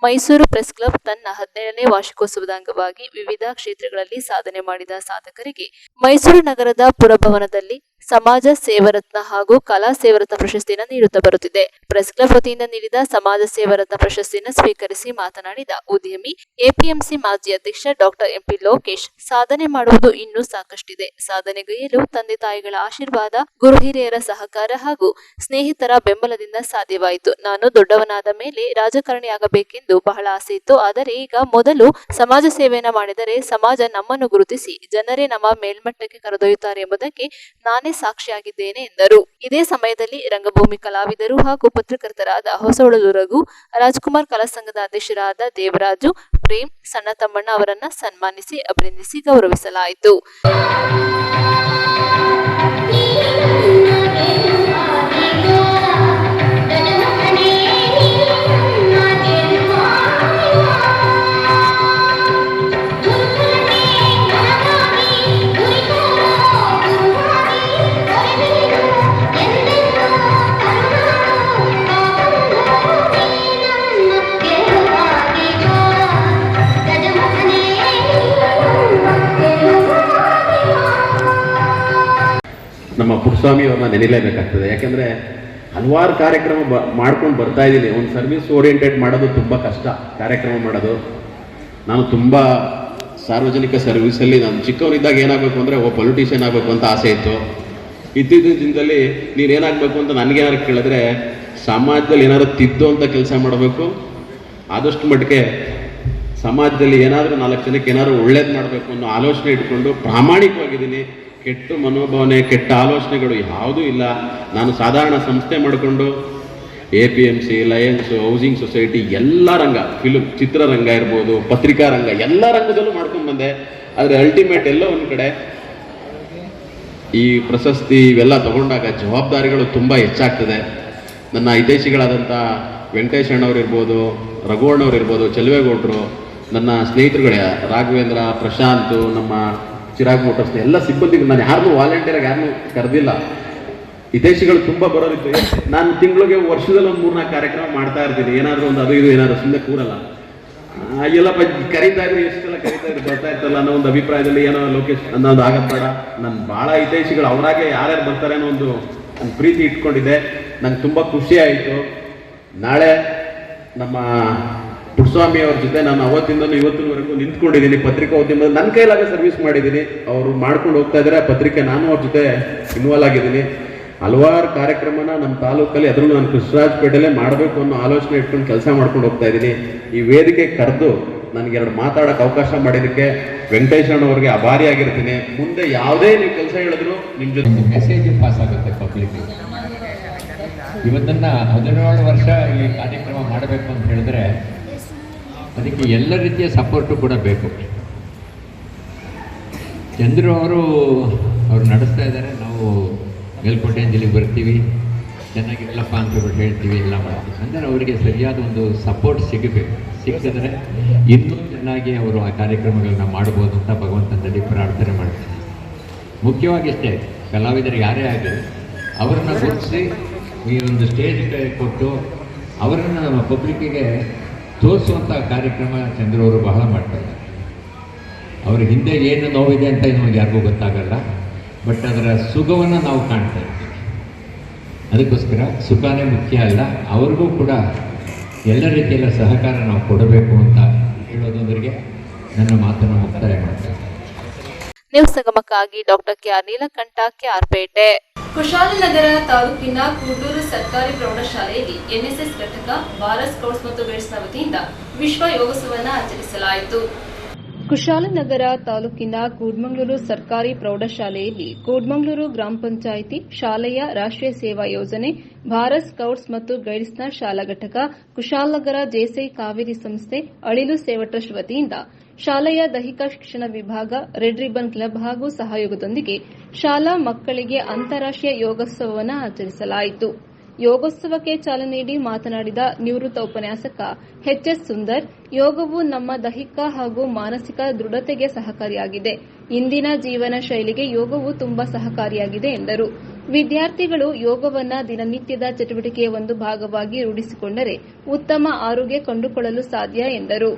ಮೈಸೂರು ಪ್ರೆಸ್ ಕ್ಲಬ್ ತನ್ನ 17ನೇ ವಾರ್ಷಿಕೋತ್ಸವದ ಅಂಗವಾಗಿ ವಿವಿಧ ಕ್ಷೇತ್ರಗಳಲ್ಲಿ ಸಾಧನೆ ಮಾಡಿದ ಸಾಧಕರಿಗೆ ಮೈಸೂರು ನಗರದ ಪುರಭವನದಲ್ಲಿ ಸಮಾಜ ಸೇವರತ್ನ ಹಾಗೂ ಕಲಾ ಸೇವರತ್ನ ಪ್ರಶಸ್ತಿಯನ್ನು ನೀಡುತ್ತಾ ಬರುತ್ತಿದೆ. ಪ್ರೆಸ್ ಕ್ಲಬ್ ವತಿಯಿಂದ ನೀಡಿದ ಸಮಾಜ ಸೇವರತ್ನ ಪ್ರಶಸ್ತಿಯನ್ನು ಸ್ವೀಕರಿಸಿ ಮಾತನಾಡಿದ ಉದ್ಯಮಿ ಎಪಿಎಂಸಿ ಮಾಜಿ ಅಧ್ಯಕ್ಷ ಡಾಕ್ಟರ್ ಎಂಪಿ ಲೋಕೇಶ್, ಸಾಧನೆ ಮಾಡುವುದು ಇನ್ನೂ ಸಾಕಷ್ಟಿದೆ. ಸಾಧನೆಗೈಯಲು ತಂದೆ ತಾಯಿಗಳ ಆಶೀರ್ವಾದ, ಗುರು ಹಿರಿಯರ ಸಹಕಾರ ಹಾಗೂ ಸ್ನೇಹಿತರ ಬೆಂಬಲದಿಂದ ಸಾಧ್ಯವಾಯಿತು. ನಾನು ದೊಡ್ಡವನಾದ ಮೇಲೆ ರಾಜಕಾರಣಿಯಾಗಬೇಕೆಂದು ಬಹಳ ಆಸೆ ಇತ್ತು. ಆದರೆ ಈಗ ಮೊದಲು ಸಮಾಜ ಸೇವೆಯನ್ನು ಮಾಡಿದರೆ ಸಮಾಜ ನಮ್ಮನ್ನು ಗುರುತಿಸಿ ಜನರೇ ನಮ್ಮ ಮೇಲ್ಮಟ್ಟಕ್ಕೆ ಕರೆದೊಯ್ಯುತ್ತಾರೆ ಎಂಬುದಕ್ಕೆ ನಾನೇ ಸಾಕ್ಷಿಯಾಗಿದ್ದೇನೆ ಎಂದರು. ಇದೇ ಸಮಯದಲ್ಲಿ ರಂಗಭೂಮಿ ಕಲಾವಿದರು ಹಾಗೂ ಪತ್ರಕರ್ತರಾದ ಹೊಸೊಳಲು ರಘು, ರಾಜ್ಕುಮಾರ್ ಕಲಾ ಸಂಘದ ಅಧ್ಯಕ್ಷರಾದ ದೇವರಾಜು, ಪ್ರೇಮ್, ಸಣ್ಣ ತಮ್ಮಣ್ಣ ಅವರನ್ನ ಸನ್ಮಾನಿಸಿ ಅಭಿನಂದಿಸಿ ಗೌರವಿಸಲಾಯಿತು. ನಮ್ಮ ಪುಟ್ಟಸ್ವಾಮಿ ಅವ್ರನ್ನ ನೆನೆಯಲೇಬೇಕಾಗ್ತದೆ. ಯಾಕೆಂದರೆ ಹಲವಾರು ಕಾರ್ಯಕ್ರಮ ಮಾಡ್ಕೊಂಡು ಬರ್ತಾ ಇದ್ದೀನಿ. ಒಂದು ಸರ್ವಿಸ್ ಓರಿಯೆಂಟೆಡ್ ಮಾಡೋದು ತುಂಬ ಕಷ್ಟ. ಕಾರ್ಯಕ್ರಮ ಮಾಡೋದು ನಾನು ತುಂಬ ಸಾರ್ವಜನಿಕ ಸರ್ವಿಸಲ್ಲಿ ನಾನು ಚಿಕ್ಕವನಿದ್ದಾಗ ಏನಾಗಬೇಕು ಅಂದರೆ ಪೊಲಿಟಿಷಿಯನ್ ಆಗಬೇಕು ಅಂತ ಆಸೆ ಇತ್ತು. ಇತ್ತೀಚಿನ ದಿನದಲ್ಲಿ ನೀನೇನಾಗಬೇಕು ಅಂತ ನನಗೇನಾದ್ರು ಕೇಳಿದ್ರೆ ಸಮಾಜದಲ್ಲಿ ಏನಾದ್ರು ತಿದ್ದು ಅಂತ ಕೆಲಸ ಮಾಡಬೇಕು, ಆದಷ್ಟು ಮಟ್ಟಿಗೆ ಸಮಾಜದಲ್ಲಿ ಏನಾದರೂ 4 ಜನಕ್ಕೆ ಏನಾದರೂ ಒಳ್ಳೇದು ಮಾಡಬೇಕು ಅನ್ನೋ ಆಲೋಚನೆ ಇಟ್ಕೊಂಡು ಪ್ರಾಮಾಣಿಕವಾಗಿದ್ದೀನಿ. ಕೆಟ್ಟ ಮನೋಭಾವನೆ, ಕೆಟ್ಟ ಆಲೋಚನೆಗಳು ಯಾವುದೂ ಇಲ್ಲ. ನಾನು ಸಾಧಾರಣ ಸಂಸ್ಥೆ ಮಾಡಿಕೊಂಡು APMC, ಲಯನ್ಸು, ಹೌಸಿಂಗ್ ಸೊಸೈಟಿ ಎಲ್ಲ ರಂಗ, ಫಿಲ್ಮ್ ಚಿತ್ರರಂಗ ಇರ್ಬೋದು, ಪತ್ರಿಕಾ ರಂಗ, ಎಲ್ಲ ರಂಗದಲ್ಲೂ ಮಾಡ್ಕೊಂಡು ಬಂದೆ. ಆದರೆ ಅಲ್ಟಿಮೇಟ್ ಎಲ್ಲೋ ಒಂದು ಕಡೆ ಈ ಪ್ರಶಸ್ತಿ ಇವೆಲ್ಲ ತಗೊಂಡಾಗ ಜವಾಬ್ದಾರಿಗಳು ತುಂಬ ಹೆಚ್ಚಾಗ್ತದೆ. ನನ್ನ ಹಿತೈಷಿಗಳಾದಂಥ ವೆಂಕಟೇಶ್ ಅಣ್ಣವ್ರಿರ್ಬೋದು, ರಘುವಣ್ಣವ್ರಿರ್ಬೋದು, ಚೆಲುವೇಗೌಡರು, ನನ್ನ ಸ್ನೇಹಿತರುಗಳೇ ರಾಘವೇಂದ್ರ, ಪ್ರಶಾಂತ್, ನಮ್ಮ ಚಿರಾಗ್ ಮೋಟರ್ಸ್ ಎಲ್ಲ ಸಿಬ್ಬಂದಿಗಳು, ನಾನು ಯಾರನ್ನೂ ವಾಲಂಟಿಯರಾಗಿ ಯಾರನ್ನೂ ಕರೆದಿಲ್ಲ. ಹಿತೈಷಿಗಳು ತುಂಬ ಬರೋದಿತ್ತು. ನಾನು ತಿಂಗಳಿಗೆ ವರ್ಷದಲ್ಲಿ ಒಂದು 3-4 ಕಾರ್ಯಕ್ರಮ ಮಾಡ್ತಾ ಇರ್ತೀನಿ. ಏನಾದರೂ ಒಂದು ಅದು ಇದು ಏನಾದರೂ ಸುಮ್ಮನೆ ಕೂರಲ್ಲ. ಎಲ್ಲಪ್ಪ ಕರೀತಾ ಇದ್ರು, ಎಷ್ಟೆಲ್ಲ ಕರೀತಾ ಇದ್ರು, ಬರ್ತಾ ಇರ್ತಲ್ಲ ಅನ್ನೋ ಒಂದು ಅಭಿಪ್ರಾಯದಲ್ಲಿ ಏನೋ ಲೋಕೇಶ್ ಅನ್ನೋದು ಆಗತ್ತೆ ಬೇಡ. ನಾನು ಭಾಳ ಹಿತೈಷಿಗಳು ಅವರಾಗೆ ಯಾರ್ಯಾರು ಬರ್ತಾರೆ ಅನ್ನೋ ಒಂದು ಪ್ರೀತಿ ಇಟ್ಕೊಂಡಿದ್ದೆ. ನಂಗೆ ತುಂಬ ಖುಷಿ ಆಯಿತು. ನಾಳೆ ನಮ್ಮ ಪುಟ್ಟಸ್ವಾಮಿ ಅವ್ರ ಜೊತೆ ನಾನು ಅವತ್ತಿಂದನೂ ಇವತ್ತಿನವರೆಗೂ ನಿಂತ್ಕೊಂಡಿದ್ದೀನಿ. ಪತ್ರಿಕಾ ಉದ್ಯಮದಲ್ಲಿ ನನ್ನ ಕೈಲಾಗ ಸರ್ವಿಸ್ ಮಾಡಿದ್ದೀನಿ. ಅವರು ಮಾಡ್ಕೊಂಡು ಹೋಗ್ತಾ ಇದ್ದಾರೆ ಪತ್ರಿಕೆ. ನಾನು ಅವ್ರ ಜೊತೆ ಇನ್ವಾಲ್ವ್ ಆಗಿದ್ದೀನಿ. ಹಲವಾರು ಕಾರ್ಯಕ್ರಮನ ನಮ್ಮ ತಾಲೂಕಲ್ಲಿ, ಅದರಲ್ಲೂ ನಾನು ಕೃಷ್ಣರಾಜಪೇಟೆಲ್ಲೇ ಮಾಡಬೇಕು ಅನ್ನೋ ಆಲೋಚನೆ ಇಟ್ಕೊಂಡು ಕೆಲಸ ಮಾಡ್ಕೊಂಡು ಹೋಗ್ತಾ ಇದ್ದೀನಿ. ಈ ವೇದಿಕೆ ಕರೆದು ನನಗೆ 2 ಮಾತಾಡೋಕ್ಕೆ ಅವಕಾಶ ಮಾಡಿದ್ದಕ್ಕೆ ವೆಂಕಟೇಶ್ ಅಣ್ಣವ್ರಿಗೆ ಆಭಾರಿಯಾಗಿರ್ತೀನಿ. ಮುಂದೆ ಯಾವುದೇ ನೀವು ಕೆಲಸ ಹೇಳಿದ್ರು ನಿಮ್ಮ ಜೊತೆ ಮೆಸೇಜ್ ಪಾಸ್ ಆಗುತ್ತೆ ಪಬ್ಲಿಕ್. ಇವತ್ತನ್ನು 17 ವರ್ಷ ಈ ಕಾರ್ಯಕ್ರಮ ಮಾಡಬೇಕು ಅಂತ ಹೇಳಿದ್ರೆ ಅದಕ್ಕೆ ಎಲ್ಲ ರೀತಿಯ ಸಪೋರ್ಟು ಕೂಡ ಬೇಕು. ಚಂದ್ರು ಅವರು ನಡೆಸ್ತಾ ಇದ್ದಾರೆ. ನಾವು ನಾವು ಮೇಲ್ಕೋಟೆಯಿಂದ ಇಲ್ಲಿಗೆ ಬರ್ತೀವಿ, ಚೆನ್ನಾಗಿರಲ್ಲಪ್ಪ ಅಂತ ಹೇಳ್ತೀವಿ, ಎಲ್ಲ ಮಾಡ್ತೀವಿ. ಅಂದರೆ ಅವರಿಗೆ ಸರಿಯಾದ ಒಂದು ಸಪೋರ್ಟ್ ಸಿಗಬೇಕು. ಸಿಕ್ಕಿದ್ರೆ ಇನ್ನೂ ಚೆನ್ನಾಗಿ ಅವರು ಆ ಕಾರ್ಯಕ್ರಮಗಳನ್ನ ಮಾಡ್ಬೋದು ಅಂತ ಭಗವಂತನಲ್ಲಿ ಪ್ರಾರ್ಥನೆ ಮಾಡ್ತಾರೆ. ಮುಖ್ಯವಾಗಿ ಅಷ್ಟೇ, ಕಲಾವಿದರು ಯಾರೇ ಆಗಲಿ ಅವರನ್ನು ಗುರುತಿಸಿ ಈ ಒಂದು ಸ್ಟೇಜ್ ಕೊಟ್ಟು ಅವರನ್ನು ನಮ್ಮ ಪಬ್ಲಿಕ್ಕಿಗೆ ತೋರಿಸುವಂಥ ಕಾರ್ಯಕ್ರಮ ಚಂದ್ರವರು ಬಹಳ ಮಾಡ್ತಾರೆ. ಅವ್ರ ಹಿಂದೆ ಏನು ನೋವಿದೆ ಅಂತ ನಮಗೆ ಯಾರಿಗೂ ಗೊತ್ತಾಗಲ್ಲ, ಬಟ್ ಅದರ ಸುಖವನ್ನು ನಾವು ಕಾಣ್ತಾ ಇರ್ತೀವಿ. ಅದಕ್ಕೋಸ್ಕರ ಸುಖನೇ ಮುಖ್ಯ ಅಲ್ಲ, ಅವ್ರಿಗೂ ಕೂಡ ಎಲ್ಲ ರೀತಿಯಲ್ಲ ಸಹಕಾರ ನಾವು ಕೊಡಬೇಕು ಅಂತ ಹೇಳೋದೊಂದರಿಗೆ ನನ್ನ ಮಾತನ್ನು ಮುಕ್ತಾಯ ಮಾಡ್ತೇನೆ. ನ್ಯೂಸ್ ಸಂಗಮಕ್ಕಾಗಿ ಡಾಕ್ಟರ್ ಕೆಆರ್ ನೀಲಕಂಠ, ಕೆಆರ್ಪೇಟೆ. ಕುಶಾಲನಗರ ತಾಲೂಕಿನ ಕೂಡೂರು ಸರ್ಕಾರಿ ಪ್ರೌಢಶಾಲೆಯಲ್ಲಿ ಎನ್ಎಸ್ಎಸ್ ಘಟಕ, ಭಾರತ್ ಸ್ಕೌಟ್ಸ್ ಮತ್ತು ಗೈಡ್ಸ್ನ ವತಿಯಿಂದ ವಿಶ್ವ ಯೋಗೋತ್ಸವವನ್ನು ಆಚರಿಸಲಾಯಿತು. ಕುಶಾಲನಗರ ತಾಲೂಕಿನ ಕೂಡ್ಮಂಗ್ಳೂರು ಸರ್ಕಾರಿ ಪ್ರೌಢಶಾಲೆಯಲ್ಲಿ ಕೂಡ್ಮಂಗ್ಳೂರು ಗ್ರಾಮ ಪಂಚಾಯಿತಿ ಶಾಲೆಯ ರಾಷ್ಟ್ರೀಯ ಸೇವಾ ಯೋಜನೆ, ಭಾರತ್ ಸ್ಕೌಟ್ಸ್ ಮತ್ತು ಗೈಡ್ಸ್ನ ಶಾಲಾ ಘಟಕ, ಕುಶಾಲನಗರ ಜೇಸೈ ಕಾವೇರಿ ಸಂಸ್ಥೆ, ಅಳಿಲು ಸೇವಾ ಟ್ರಸ್ಟ್ ವತಿಯಿಂದ ಶಾಲೆಯ ದೈಹಿಕ ಶಿಕ್ಷಣ ವಿಭಾಗ, ರೆಡ್ ರಿಬನ್ ಕ್ಲಬ್ ಹಾಗೂ ಸಹಯೋಗದೊಂದಿಗೆ ಶಾಲಾ ಮಕ್ಕಳಿಗೆ ಅಂತಾರಾಷ್ಟ್ರೀಯ ಯೋಗೋತ್ಸವವನ್ನು ಆಚರಿಸಲಾಯಿತು. ಯೋಗೋತ್ಸವಕ್ಕೆ ಚಾಲನೆ ನೀಡಿ ಮಾತನಾಡಿದ ನಿವೃತ್ತ ಉಪನ್ಯಾಸಕ ಎಚ್ಎಸ್ ಸುಂದರ್, ಯೋಗವು ನಮ್ಮ ದೈಹಿಕ ಹಾಗೂ ಮಾನಸಿಕ ದೃಢತೆಗೆ ಸಹಕಾರಿಯಾಗಿದೆ. ಇಂದಿನ ಜೀವನ ಶೈಲಿಗೆ ಯೋಗವು ತುಂಬಾ ಸಹಕಾರಿಯಾಗಿದೆ ಎಂದರು. ವಿದ್ಯಾರ್ಥಿಗಳು ಯೋಗವನ್ನು ದಿನನಿತ್ಯದ ಚಟುವಟಿಕೆಯ ಒಂದು ಭಾಗವಾಗಿ ರೂಢಿಸಿಕೊಂಡರೆ ಉತ್ತಮ ಆರೋಗ್ಯ ಕಂಡುಕೊಳ್ಳಲು ಸಾಧ್ಯ ಎಂದರು.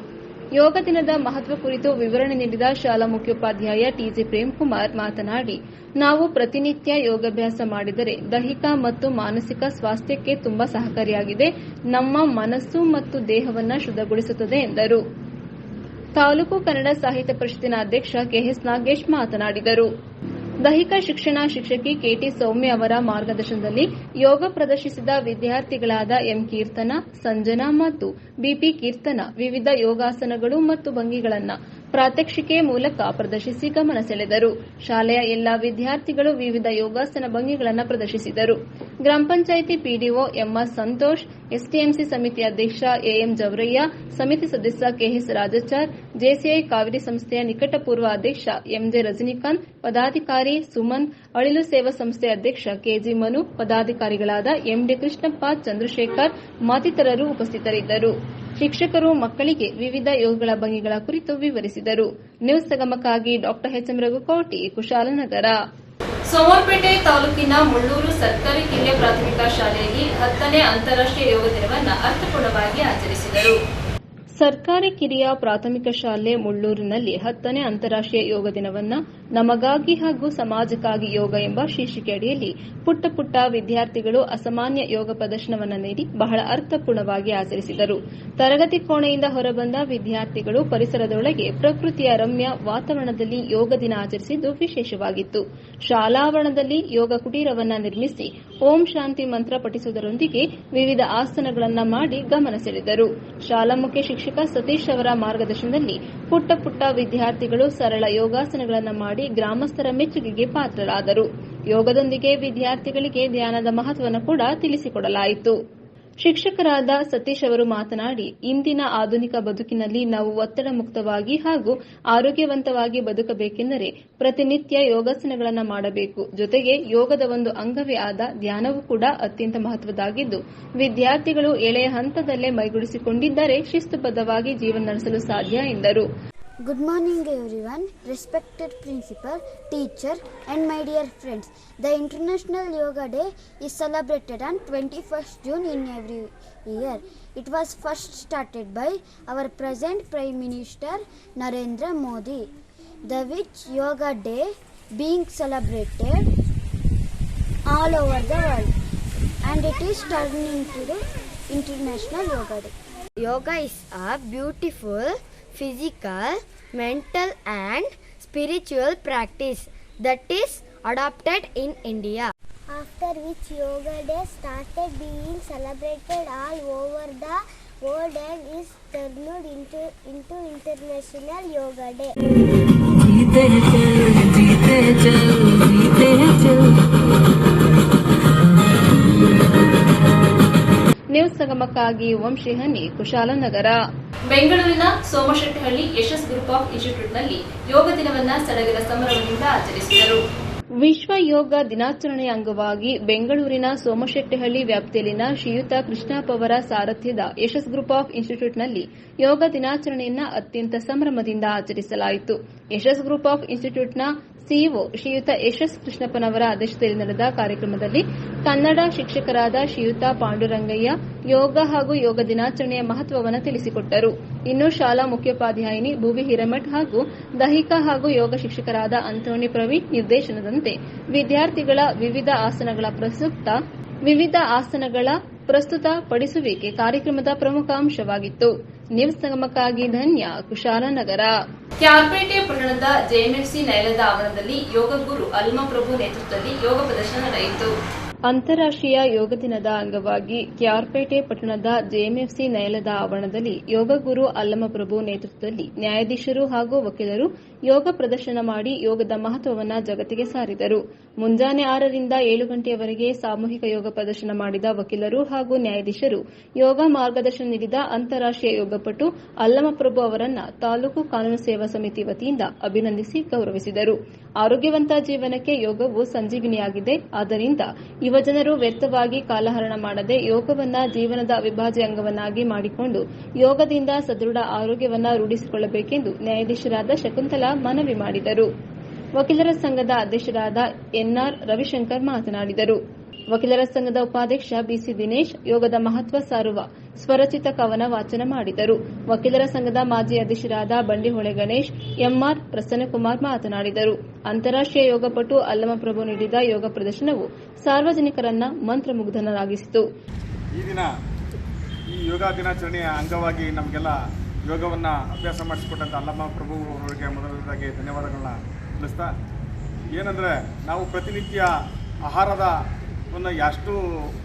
ಯೋಗ ದಿನದ ಮಹತ್ವ ಕುರಿತು ವಿವರಣೆ ನೀಡಿದ ಶಾಲಾ ಮುಖ್ಯೋಪಾಧ್ಯಾಯ ಟಿಜಿ ಪ್ರೇಮ್ಕುಮಾರ್ ಮಾತನಾಡಿ, ನಾವು ಪ್ರತಿನಿತ್ಯ ಯೋಗಾಭ್ಯಾಸ ಮಾಡಿದರೆ ದೈಹಿಕ ಮತ್ತು ಮಾನಸಿಕ ಸ್ವಾಸ್ಥ್ಯಕ್ಕೆ ತುಂಬಾ ಸಹಕಾರಿಯಾಗಿದೆ. ನಮ್ಮ ಮನಸ್ಸು ಮತ್ತು ದೇಹವನ್ನು ಶುದ್ಧಗೊಳಿಸುತ್ತದೆ ಎಂದರು. ತಾಲೂಕು ಕನ್ನಡ ಸಾಹಿತ್ಯ ಪರಿಷತ್ತಿನ ಅಧ್ಯಕ್ಷ ಕೆಎಸ್ ನಾಗೇಶ್ ಮಾತನಾಡಿದರು. ದೈಹಿಕ ಶಿಕ್ಷಣ ಶಿಕ್ಷಕಿ ಕೆಟಿ ಸೌಮ್ಯ ಅವರ ಮಾರ್ಗದರ್ಶನದಲ್ಲಿ ಯೋಗ ಪ್ರದರ್ಶಿಸಿದ ವಿದ್ಯಾರ್ಥಿಗಳಾದ ಎಂ ಕೀರ್ತನ, ಸಂಜನಾ ಮತ್ತು ಬಿಪಿ ಕೀರ್ತನ ವಿವಿಧ ಯೋಗಾಸನಗಳು ಮತ್ತು ಭಂಗಿಗಳನ್ನು ಪ್ರಾತ್ಯಕ್ಷಿಕೆ ಮೂಲಕ ಪ್ರದರ್ಶಿಸಿ ಗಮನ ಸೆಳೆದರು. ಶಾಲೆಯ ಎಲ್ಲಾ ವಿದ್ಯಾರ್ಥಿಗಳು ವಿವಿಧ ಯೋಗಾಸನ ಭಂಗಿಗಳನ್ನು ಪ್ರದರ್ಶಿಸಿದರು. ಗ್ರಾಮ panchayat PDO MR Santosh, SDMC ಸಮಿತಿ ಅಧ್ಯಕ್ಷ ಎಎಂ ಜವರಯ್ಯ, ಸಮಿತಿ ಸದಸ್ಯ ಕೆಎಸ್ ರಾಜಾಚಾರ್, ಜೆಸಿಐ ಕಾವೇರಿ ಸಂಸ್ಥೆಯ ನಿಕಟಪೂರ್ವ ಅಧ್ಯಕ್ಷ ಎಂಜೆ ರಜನಿಕಾಂತ್, ಪದಾಧಿಕಾರಿ ಸುಮನ್, ಅಳಿಲು ಸೇವಾ ಸಂಸ್ಥೆ ಅಧ್ಯಕ್ಷ ಕೆಜಿ ಮನು, ಪದಾಧಿಕಾರಿಗಳಾದ ಎಂಡಿ ಕೃಷ್ಣಪ್ಪ, ಚಂದ್ರಶೇಖರ್ ಮತ್ತಿತರರು ಉಪಸ್ಥಿತರಿದ್ದರು. ಶಿಕ್ಷಕರು ಮಕ್ಕಳಿಗೆ ವಿವಿಧ ಯೋಗಗಳ ಭಂಗಿಗಳ ಕುರಿತು ವಿವರಿಸಿದರು. ನ್ಯೂಸ್ ಸಂಗಮಕ್ಕಾಗಿ ಡಾಕ್ಟರ್ ಎಚ್ಎಂ ರಘುಕೋಟಿ, ಕುಶಾಲನಗರ. ಸೋಮವಾರಪೇಟೆ ತಾಲೂಕಿನ ಮುಳ್ಳೂರು ಸರ್ಕಾರಿ ಕಿರಿಯ ಪ್ರಾಥಮಿಕ ಶಾಲೆಯಲ್ಲಿ 10ನೇ ಅಂತಾರಾಷ್ಟ್ರೀಯ ಯೋಗ ದಿನವನ್ನು ಅರ್ಥಪೂರ್ಣವಾಗಿ ಆಚರಿಸಿದರು. ಸರ್ಕಾರಿ ಕಿರಿಯ ಪ್ರಾಥಮಿಕ ಶಾಲೆ ಮುಳ್ಳೂರಿನಲ್ಲಿ 10ನೇ ಅಂತಾರಾಷ್ಟ್ರೀಯ ಯೋಗ ದಿನವನ್ನು ನಮಗಾಗಿ ಹಾಗೂ ಸಮಾಜಕ್ಕಾಗಿ ಯೋಗ ಎಂಬ ಶೀರ್ಷಿಕೆ ಅಡಿಯಲ್ಲಿ ಪುಟ್ಟ ಪುಟ್ಟ ವಿದ್ಯಾರ್ಥಿಗಳು ಅಸಾಮಾನ್ಯ ಯೋಗ ಪ್ರದರ್ಶನವನ್ನು ನೀಡಿ ಬಹಳ ಅರ್ಥಪೂರ್ಣವಾಗಿ ಆಚರಿಸಿದರು. ತರಗತಿ ಕೋಣೆಯಿಂದ ಹೊರಬಂದ ವಿದ್ಯಾರ್ಥಿಗಳು ಪರಿಸರದೊಳಗೆ ಪ್ರಕೃತಿಯ ರಮ್ಯ ವಾತಾವರಣದಲ್ಲಿ ಯೋಗ ದಿನ ಆಚರಿಸಿದ್ದು ವಿಶೇಷವಾಗಿತ್ತು. ಶಾಲಾವರಣದಲ್ಲಿ ಯೋಗ ಕುಟೀರವನ್ನು ನಿರ್ಮಿಸಿ ಓಂ ಶಾಂತಿ ಮಂತ್ರ ಪಠಿಸುವುದರೊಂದಿಗೆ ವಿವಿಧ ಆಸನಗಳನ್ನು ಮಾಡಿ ಗಮನ ಸೆಳೆದರು. ಶಾಲಾ ಮುಖ್ಯ ಶಿಕ್ಷಕ ಸತೀಶ್ ಅವರ ಮಾರ್ಗದರ್ಶನದಲ್ಲಿ ಪುಟ್ಟ ಪುಟ್ಟ ವಿದ್ಯಾರ್ಥಿಗಳು ಸರಳ ಯೋಗಾಸನಗಳನ್ನು ಮಾಡಿ ಗ್ರಾಮಸ್ಥರ ಮೆಚ್ಚುಗೆಗೆ ಪಾತ್ರರಾದರು. ಯೋಗದೊಂದಿಗೆ ವಿದ್ಯಾರ್ಥಿಗಳಿಗೆ ಧ್ಯಾನದ ಮಹತ್ವವನ್ನು ಕೂಡ ತಿಳಿಸಿಕೊಡಲಾಯಿತು. ಶಿಕ್ಷಕರಾದ ಸತೀಶ್ ಅವರು ಮಾತನಾಡಿ, ಇಂದಿನ ಆಧುನಿಕ ಬದುಕಿನಲ್ಲಿ ನಾವು ಒತ್ತಡ ಮುಕ್ತವಾಗಿ ಹಾಗೂ ಆರೋಗ್ಯವಂತವಾಗಿ ಬದುಕಬೇಕೆಂದರೆ ಪ್ರತಿನಿತ್ಯ ಯೋಗಾಸನಗಳನ್ನು ಮಾಡಬೇಕು. ಜೊತೆಗೆ ಯೋಗದ ಒಂದು ಅಂಗವೇ ಆದ ಧ್ಯಾನವೂ ಕೂಡ ಅತ್ಯಂತ ಮಹತ್ವದ್ದಾಗಿದ್ದು, ವಿದ್ಯಾರ್ಥಿಗಳು ಎಳೆಯ ಹಂತದಲ್ಲೇ ಮೈಗೂಡಿಸಿಕೊಂಡಿದ್ದರೆ ಶಿಸ್ತುಬದ್ಧವಾಗಿ ಜೀವನ ನಡೆಸಲು ಸಾಧ್ಯ ಎಂದರು. Good morning everyone, respected principal, teacher and my dear friends. The International Yoga Day is celebrated on 21st June in every year. It was first started by our present Prime Minister Narendra Modi, the which Yoga Day being celebrated all over the world, and it is turning into the International Yoga Day. Yoga is a beautiful physical, mental and spiritual practice that is adopted in India. After which Yoga Day started being celebrated all over the world and is turned into International Yoga Day. News ಸಂಗಮಕ್ಕಾಗಿ ವಂಶಿಹನಿ, ಕುಶಾಲನಗರ. ಬೆಂಗಳೂರಿನ Somashettihalli Yashas group of ಇನ್ಸ್ಟಿಟ್ಯೂಟ್ನಲ್ಲಿ ಯೋಗ ದಿನವನ್ನು ಸಡಗರ ಸಂಭ್ರಮದಿಂದ ಆಚರಿಸಿದರು. ವಿಶ್ವ ಯೋಗ ದಿನಾಚರಣೆಯ ಅಂಗವಾಗಿ ಬೆಂಗಳೂರಿನ ಸೋಮಶೆಟ್ಟಿಹಳ್ಳಿ ವ್ಯಾಪ್ತಿಯಲ್ಲಿನ ಶ್ರೀಯುತ ಕೃಷ್ಣಪ್ಪ ಅವರ ಸಾರಥ್ಯದ ಯಶಸ್ ಗ್ರೂಪ್ ಆಫ್ ಇನ್ಸ್ಟಿಟ್ಯೂಟ್ನಲ್ಲಿ ಯೋಗ ದಿನಾಚರಣೆಯನ್ನು ಅತ್ಯಂತ ಸಂಭ್ರಮದಿಂದ ಆಚರಿಸಲಾಯಿತು. ಯಶಸ್ ಗ್ರೂಪ್ ಆಫ್ ಇನ್ಸ್ಟಿಟ್ಯೂಟ್ನ ಸಿಇಒ ಶ್ರೀಯುತ ಯಶಸ್ ಕೃಷ್ಣಪ್ಪನವರ ಅಧ್ಯಕ್ಷತೆಯಲ್ಲಿ ನಡೆದ ಕಾರ್ಯಕ್ರಮದಲ್ಲಿ ಕನ್ನಡ ಶಿಕ್ಷಕರಾದ ಶ್ರೀಯುತ ಪಾಂಡುರಂಗಯ್ಯ ಯೋಗ ಹಾಗೂ ಯೋಗ ದಿನಾಚರಣೆಯ ಮಹತ್ವವನ್ನು ತಿಳಿಸಿಕೊಟ್ಟರು. ಇನ್ನು ಶಾಲಾ ಮುಖ್ಯೋಪಾಧ್ಯಾಯಿನಿ ಭುವಿ ಹಿರೇಮಠ್ ಹಾಗೂ ದೈಹಿಕ ಹಾಗೂ ಯೋಗ ಶಿಕ್ಷಕರಾದ ಅಂತೋಣಿ ಪ್ರವೀಣ್ ನಿರ್ದೇಶನದಂತೆ ವಿದ್ಯಾರ್ಥಿಗಳ ವಿವಿಧ ಆಸನಗಳ ಪ್ರಸ್ತುತ ಪಡಿಸುವಿಕೆ ಕಾರ್ಯಕ್ರಮದ ಪ್ರಮುಖ ಅಂಶವಾಗಿತ್ತು. ನ್ಯೂಸ್ ಸಂಗಮಕ್ಕಾಗಿ ಧನ್ಯ, ಕುಶಾಲನಗರ. ಕ್ಯಾರ್ಪೇಟೆ ಪಟ್ಟಣದ ಜೆಎಂಎಫ್ಸಿ ನ್ಯಾಯಾಲಯದ ಆವರಣದಲ್ಲಿ ಯೋಗ ಗುರು ಅಲ್ಮಪ್ರಭು ನೇತೃತ್ವದಲ್ಲಿ ಯೋಗ ಪ್ರದರ್ಶನ ನಡೆಯಿತು. ಅಂತಾರಾಷ್ಟ್ರೀಯ ಯೋಗ ದಿನದ ಅಂಗವಾಗಿ ಕ್ಯಾರ್ಪೇಟೆ ಪಟ್ಟಣದ ಜೆಎಂಎಫ್ಸಿ ನ್ಯಾಯಾಲಯದ ಆವರಣದಲ್ಲಿ ಯೋಗ ಗುರು ಅಲ್ಲಮಪ್ರಭು ನೇತೃತ್ವದಲ್ಲಿ ನ್ಯಾಯಾಧೀಶರು ಹಾಗೂ ವಕೀಲರು ಯೋಗ ಪ್ರದರ್ಶನ ಮಾಡಿ ಯೋಗದ ಮಹತ್ವವನ್ನು ಜಗತ್ತಿಗೆ ಸಾರಿದರು. ಮುಂಜಾನೆ 6 ರಿಂದ 7 ಗಂಟೆಯವರೆಗೆ ಸಾಮೂಹಿಕ ಯೋಗ ಪ್ರದರ್ಶನ ಮಾಡಿದ ವಕೀಲರು ಹಾಗೂ ನ್ಯಾಯಾಧೀಶರು ಯೋಗ ಮಾರ್ಗದರ್ಶನ ನೀಡಿದ ಅಂತಾರಾಷ್ಟ್ರೀಯ ಯೋಗಪಟು ಅಲ್ಲಮಪ್ರಭು ಅವರನ್ನು ತಾಲೂಕು ಕಾನೂನು ಸೇವಾ ಸಮಿತಿ ವತಿಯಿಂದ ಅಭಿನಂದಿಸಿ ಗೌರವಿಸಿದರು. ಆರೋಗ್ಯವಂತ ಜೀವನಕ್ಕೆ ಯೋಗವು ಸಂಜೀವಿನಿಯಾಗಿದೆ. ಆದ್ದರಿಂದ ಯುವಜನರು ವ್ಯರ್ಥವಾಗಿ ಕಾಲಹರಣ ಮಾಡದೆ ಯೋಗವನ್ನ ಜೀವನದ ಅವಿಭಾಜ್ಯ ಅಂಗವನ್ನಾಗಿ ಮಾಡಿಕೊಂಡು ಯೋಗದಿಂದ ಸದೃಢ ಆರೋಗ್ಯವನ್ನ ರೂಢಿಸಿಕೊಳ್ಳಬೇಕೆಂದು ನ್ಯಾಯಾಧೀಶರಾದ ಶಕುಂತಲಾ ಮನವಿ ಮಾಡಿದರು. ವಕೀಲರ ಸಂಘದ ಅಧ್ಯಕ್ಷರಾದ ಎನ್ಆರ್ ರವಿಶಂಕರ್ ಮಾತನಾಡಿದರು. ವಕೀಲರ ಸಂಘದ ಉಪಾಧ್ಯಕ್ಷ ಬಿಸಿ ದಿನೇಶ್ ಯೋಗದ ಮಹತ್ವ ಸಾರುವ ಸ್ವರಚಿತ ಕವನ ವಾಚನ ಮಾಡಿದರು. ವಕೀಲರ ಸಂಘದ ಮಾಜಿ ಅಧ್ಯಕ್ಷರಾದ ಬಂಡಿಹೊಳೆ ಗಣೇಶ್, ಎಂಆರ್ ಪ್ರಸನ್ನಕುಮಾರ್ ಮಾತನಾಡಿದರು. ಅಂತಾರಾಷ್ಟ್ರೀಯ ಯೋಗಪಟು ಅಲ್ಲಮಪ್ರಭು ನೀಡಿದ ಯೋಗ ಪ್ರದರ್ಶನವು ಸಾರ್ವಜನಿಕರನ್ನ ಮಂತ್ರಮುಗ್ಧರಾಗಿಸಿತು. ಈ ದಿನ ಈ ಯೋಗ ದಿನಾಚರಣೆಯ ಅಂಗವಾಗಿ ನಮಗೆಲ್ಲ ಯೋಗವನ್ನ ಅಭ್ಯಾಸ ಮಾಡಿಸಿಕೊಟ್ಟಂತ ಅಲ್ಲಮಪ್ರಭು ಅವರಿಗೆ ಮೊದಲನೇದಾಗಿ ಧನ್ಯವಾದಗಳನ್ನ ತಿಳಿಸ್ತಾ, ಏನಂದ್ರೆ ನಾವು ಪ್ರತಿನಿತ್ಯ ಆಹಾರದ ಎಷ್ಟು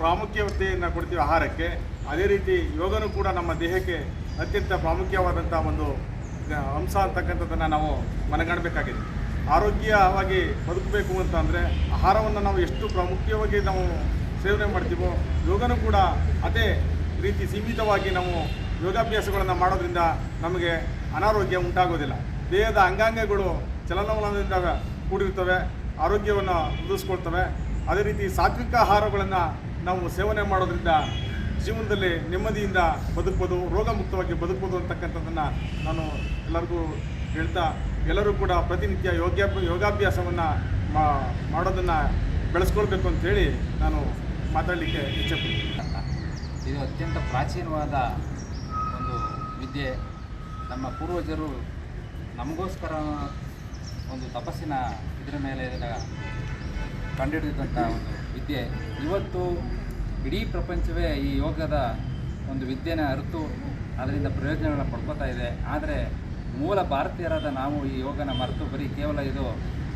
ಪ್ರಾಮುಖ್ಯತೆಯನ್ನು ಕೊಡ್ತೀವಿ ಆಹಾರಕ್ಕೆ, ಅದೇ ರೀತಿ ಯೋಗನೂ ಕೂಡ ನಮ್ಮ ದೇಹಕ್ಕೆ ಅತ್ಯಂತ ಪ್ರಾಮುಖ್ಯವಾದಂಥ ಒಂದು ಅಂಶ ಅಂತಕ್ಕಂಥದ್ದನ್ನು ನಾವು ಮನಗಾಣಬೇಕಾಗಿದೆ. ಆರೋಗ್ಯವಾಗಿ ಬದುಕಬೇಕು ಅಂತಂದರೆ ಆಹಾರವನ್ನು ನಾವು ಎಷ್ಟು ಪ್ರಾಮುಖ್ಯವಾಗಿ ನಾವು ಸೇವನೆ ಮಾಡ್ತೀವೋ ಯೋಗನೂ ಕೂಡ ಅದೇ ರೀತಿ ಸೀಮಿತವಾಗಿ ನಾವು ಯೋಗಾಭ್ಯಾಸಗಳನ್ನು ಮಾಡೋದ್ರಿಂದ ನಮಗೆ ಅನಾರೋಗ್ಯ ಉಂಟಾಗೋದಿಲ್ಲ. ದೇಹದ ಅಂಗಾಂಗಗಳು ಚಲನವಲನದಿಂದ ಕೂಡಿರ್ತವೆ, ಆರೋಗ್ಯವನ್ನು ವೃದ್ಧಿಸ್ಕೊಳ್ತವೆ. ಅದೇ ರೀತಿ ಸಾತ್ವಿಕ ಆಹಾರಗಳನ್ನು ನಾವು ಸೇವನೆ ಮಾಡೋದ್ರಿಂದ ಜೀವನದಲ್ಲಿ ನೆಮ್ಮದಿಯಿಂದ ಬದುಕ್ಬೋದು, ರೋಗ ಮುಕ್ತವಾಗಿ ಬದುಕ್ಬೋದು ಅಂತಕ್ಕಂಥದ್ದನ್ನು ನಾನು ಎಲ್ಲರಿಗೂ ಹೇಳ್ತಾ, ಎಲ್ಲರೂ ಕೂಡ ಪ್ರತಿನಿತ್ಯ ಯೋಗಾಭ್ಯಾಸವನ್ನು ಮಾಡೋದನ್ನು ಬೆಳೆಸ್ಕೊಳ್ಬೇಕು ಅಂತೇಳಿ ನಾನು ಮಾತಾಡಲಿಕ್ಕೆ ಇಚ್ಛೆಪಡ್ತೀನಿ. ಇದು ಅತ್ಯಂತ ಪ್ರಾಚೀನವಾದ ಒಂದು ವಿದ್ಯೆ. ನಮ್ಮ ಪೂರ್ವಜರು ನಮಗೋಸ್ಕರ ಒಂದು ತಪಸ್ಸಿನ ಇದರ ಮೇಲೆ ಕಂಡುಹಿಡಿದಂಥ ಒಂದು ವಿದ್ಯೆ. ಇವತ್ತು ಇಡೀ ಪ್ರಪಂಚವೇ ಈ ಯೋಗದ ಒಂದು ವಿದ್ಯೆನ ಅರಿತು ಅದರಿಂದ ಪ್ರಯೋಜನಗಳನ್ನ ಪಡ್ಕೋತಾ ಇದೆ. ಆದರೆ ಮೂಲ ಭಾರತೀಯರಾದ ನಾವು ಈ ಯೋಗನ ಮರೆತು ಬರೀ ಕೇವಲ ಇದು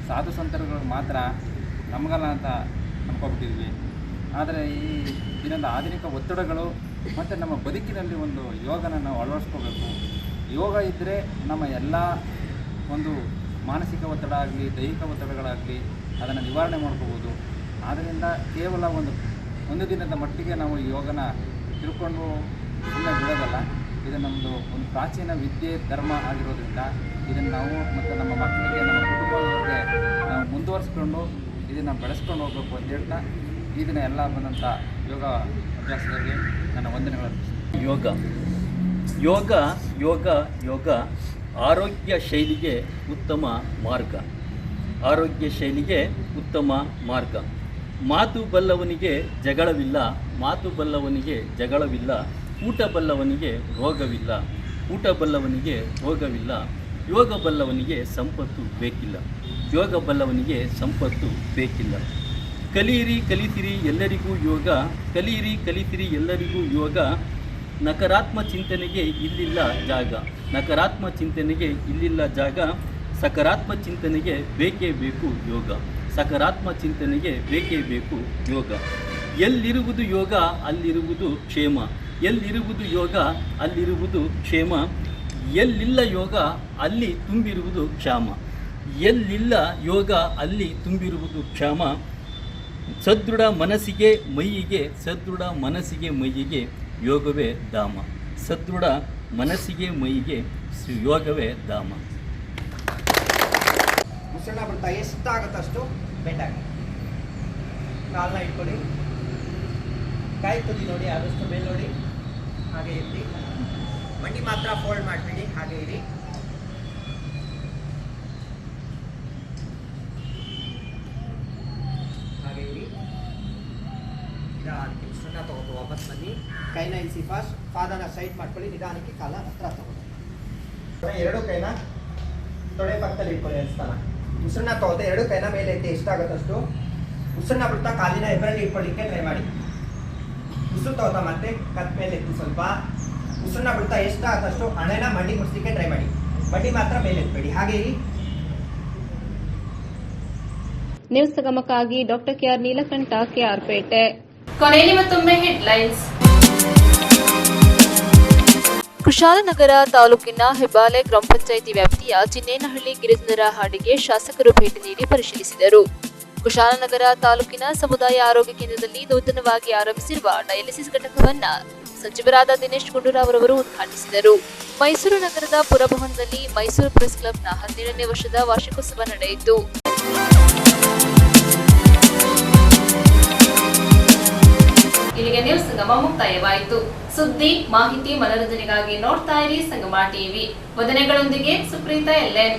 ಸಾಧು ಸಂತರುಗಳು ಮಾತ್ರ ನಮಗಲ್ಲ ಅಂತ ಅಂದ್ಕೊಬಿಟ್ಟಿದ್ವಿ. ಆದರೆ ಈ ದಿನದ ಆಧುನಿಕ ಒತ್ತಡಗಳು ಮತ್ತು ನಮ್ಮ ಬದುಕಿನಲ್ಲಿ ಒಂದು ಯೋಗನ ನಾವು ಅಳವಡಿಸ್ಕೋಬೇಕು. ಯೋಗ ಇದ್ದರೆ ನಮ್ಮ ಎಲ್ಲ ಒಂದು ಮಾನಸಿಕ ಒತ್ತಡ ಆಗಲಿ ದೈಹಿಕ ಒತ್ತಡಗಳಾಗಲಿ ಅದನ್ನು ನಿವಾರಣೆ ಮಾಡ್ಕೋಬೋದು. ಆದ್ದರಿಂದ ಕೇವಲ ಒಂದು ದಿನದ ಮಟ್ಟಿಗೆ ನಾವು ಈ ಯೋಗನ ತಿಳ್ಕೊಂಡು ಸುಮ್ಮನೆ ಬಿಡೋದಲ್ಲ. ಇದು ನಮ್ಮದು ಒಂದು ಪ್ರಾಚೀನ ವಿದ್ಯೆ ಧರ್ಮ ಆಗಿರೋದ್ರಿಂದ ಇದನ್ನು ನಾವು ಮತ್ತು ನಮ್ಮ ಮಕ್ಕಳಿಗೆ ನಮ್ಮ ಕುಟುಂಬದವರಿಗೆ ನಾವು ಮುಂದುವರಿಸ್ಕೊಂಡು ಇದನ್ನು ಬೆಳೆಸ್ಕೊಂಡು ಹೋಗಬೇಕು ಅಂತ ಹೇಳ್ತಾ ಈ ದಿನ ಎಲ್ಲ ಬಂದಂಥ ಯೋಗ ಅಭ್ಯಾಸಗಳಿಗೆ ನನ್ನ ವಂದನೆಗಳನ್ನು. ಯೋಗ ಆರೋಗ್ಯ ಶೈಲಿಗೆ ಉತ್ತಮ ಮಾರ್ಗ. ಆರೋಗ್ಯ ಶೈಲಿಗೆ ಉತ್ತಮ ಮಾರ್ಗ. ಮಾತು ಬಲ್ಲವನಿಗೆ ಜಗಳವಿಲ್ಲ, ಮಾತು ಬಲ್ಲವನಿಗೆ ಜಗಳವಿಲ್ಲ. ಊಟ ಬಲ್ಲವನಿಗೆ ರೋಗವಿಲ್ಲ, ಊಟ ಬಲ್ಲವನಿಗೆ ರೋಗವಿಲ್ಲ. ಯೋಗ ಬಲ್ಲವನಿಗೆ ಸಂಪತ್ತು ಬೇಕಿಲ್ಲ, ಯೋಗ ಬಲ್ಲವನಿಗೆ ಸಂಪತ್ತು ಬೇಕಿಲ್ಲ. ಕಲಿಯಿರಿ ಕಲಿತಿರಿ ಎಲ್ಲರಿಗೂ ಯೋಗ, ಕಲಿಯಿರಿ ಕಲಿತಿರಿ ಎಲ್ಲರಿಗೂ ಯೋಗ. ನಕಾರಾತ್ಮ ಚಿಂತನೆಗೆ ಇಲ್ಲಿಲ್ಲ ಜಾಗ, ನಕಾರಾತ್ಮ ಚಿಂತನೆಗೆ ಇಲ್ಲಿಲ್ಲ ಜಾಗ. ಸಕಾರಾತ್ಮ ಚಿಂತನೆಗೆ ಬೇಕೇ ಬೇಕು ಯೋಗ, ಸಕಾರಾತ್ಮ ಚಿಂತನೆಗೆ ಬೇಕೇ ಬೇಕು ಯೋಗ. ಎಲ್ಲಿರುವುದು ಯೋಗ ಅಲ್ಲಿರುವುದು ಕ್ಷೇಮ, ಎಲ್ಲಿರುವುದು ಯೋಗ ಅಲ್ಲಿರುವುದು ಕ್ಷೇಮ. ಎಲ್ಲಿಲ್ಲ ಯೋಗ ಅಲ್ಲಿ ತುಂಬಿರುವುದು ಕ್ಷಾಮ, ಎಲ್ಲಿಲ್ಲ ಯೋಗ ಅಲ್ಲಿ ತುಂಬಿರುವುದು ಕ್ಷಾಮ. ಸದೃಢ ಮನಸ್ಸಿಗೆ ಮೈಯಿಗೆ, ಸದೃಢ ಮನಸ್ಸಿಗೆ ಮೈಯಿಗೆ ಯೋಗವೇ ಧಾಮ, ಸದೃಢ ಮನಸ್ಸಿಗೆ ಮೈಯಿಗೆ ಯೋಗವೇ ಧಾಮ. ಮುಸಳ ಬರ್ತಾ ಎಷ್ಟಾಗುತ್ತಷ್ಟು ಬೆಂಡಾಗಿ ಕಾಲನ್ನ ಇಟ್ಕೊಳ್ಳಿ, ಕೈ ತುದಿ ನೋಡಿ, ಆದಷ್ಟು ಮೇಲೆ ನೋಡಿ, ಹಾಗೆ ಇರಿ. ಮಂಡಿ ಮಾತ್ರ ಫೋಲ್ಡ್ ಮಾಡಿಬಿಡಿ, ಹಾಗೆ ಇರಿ. ಹಾಗೆ ಇರಿ. ನಿಧಾನಕ್ಕೆ ಉಸಿರನ್ನ ತಗೊಂಡು ವಾಪಸ್ ಬನ್ನಿ. ಕೈನ ಇಳಿಸಿ, ಫಾಸ್ಟ್ ಪಾದನ ಸೈಡ್ ಮಾಡ್ಕೊಳ್ಳಿ, ನಿಧಾನಕ್ಕೆ ಕಾಲ ಹತ್ರ ತಗೊಂಡು ಎರಡು ಕೈನ ತೊಡೆ ಪಕ್ಕದಲ್ಲಿ ಇಟ್ಕೊಳ್ಳಿ. ಸ್ಥಾನ ಉಸಿರನ್ನ ತಗೋತೆ, ಎರಡು ಕೈನ ಮೇಲೆ ಎತ್ತಿ, ಎಷ್ಟಾಗುತ್ತಷ್ಟು ಉಸಿರನ್ನ ಬಿಡ್ತಾ ಕಾಲಿನ ಎಬ್ಬರಲ್ಲಿ ಇಟ್ಕೊಳ್ಳಿಕ್ಕೆ ಟ್ರೈ ಮಾಡಿ. ಉಸಿರು ತಗೋತಾ ಮತ್ತೆ ಕತ್ ಮೇಲೆ ಎತ್ತಿ, ಸ್ವಲ್ಪ ಉಸಿರನ್ನ ಬಿಡ್ತಾ ಎಷ್ಟಾಗತ್ತಷ್ಟು ಹಣೆನ ಮಂಡಿ ಮುಟ್ಸಲಿಕ್ಕೆ ಟ್ರೈ ಮಾಡಿ. ಮಂಡಿ ಮಾತ್ರ ಮೇಲೆ ಎತ್ತಬೇಡಿ, ಹಾಗೆ ಇರಿ. ನ್ಯೂಸ್ ಸಂಗಮಕ್ಕಾಗಿ doctor K R Neelakanta, K R Pete. ಕೊನೆಯಲ್ಲಿ ಮತ್ತೊಮ್ಮೆ ಹೆಡ್ಲೈನ್ಸ್. ಕುಶಾಲನಗರ ತಾಲೂಕಿನ ಹೆಬ್ಬಾಲೆ ಗ್ರಾಮ ಪಂಚಾಯಿತಿ ವ್ಯಾಪ್ತಿಯ ಚಿನ್ನೇನಹಳ್ಳಿ ಗಿರಿಜನರ ಹಾಡಿಗೆ ಶಾಸಕರು ಭೇಟಿ ನೀಡಿ ಪರಿಶೀಲಿಸಿದರು. ಕುಶಾಲನಗರ ತಾಲೂಕಿನ ಸಮುದಾಯ ಆರೋಗ್ಯ ಕೇಂದ್ರದಲ್ಲಿ ನೂತನವಾಗಿ ಆರಂಭಿಸಿರುವ ಡಯಾಲಿಸಿಸ್ ಘಟಕವನ್ನು ಸಚಿವರಾದ ದಿನೇಶ್ ಗುಂಡೂರಾವ್ ಅವರು ಉದ್ಘಾಟಿಸಿದರು. ಮೈಸೂರು ನಗರದ ಪುರಭವನದಲ್ಲಿ ಮೈಸೂರು ಪ್ರೆಸ್ ಕ್ಲಬ್ನ 17ನೇ ವರ್ಷದ ವಾರ್ಷಿಕೋತ್ಸವ ನಡೆಯಿತು. ಇಲ್ಲಿಗೆ ನ್ಯೂಸ್ ಸಂಗಮ ಮುಕ್ತಾಯವಾಯಿತು. ಸುದ್ದಿ, ಮಾಹಿತಿ, ಮನರಂಜನೆಗಾಗಿ ನೋಡ್ತಾ ಇರಿ ಸಂಗಮ ಟಿವಿ. ವದನೆಗಳೊಂದಿಗೆ ಸುಪ್ರೀತಾ ಎಲ್ಎನ್.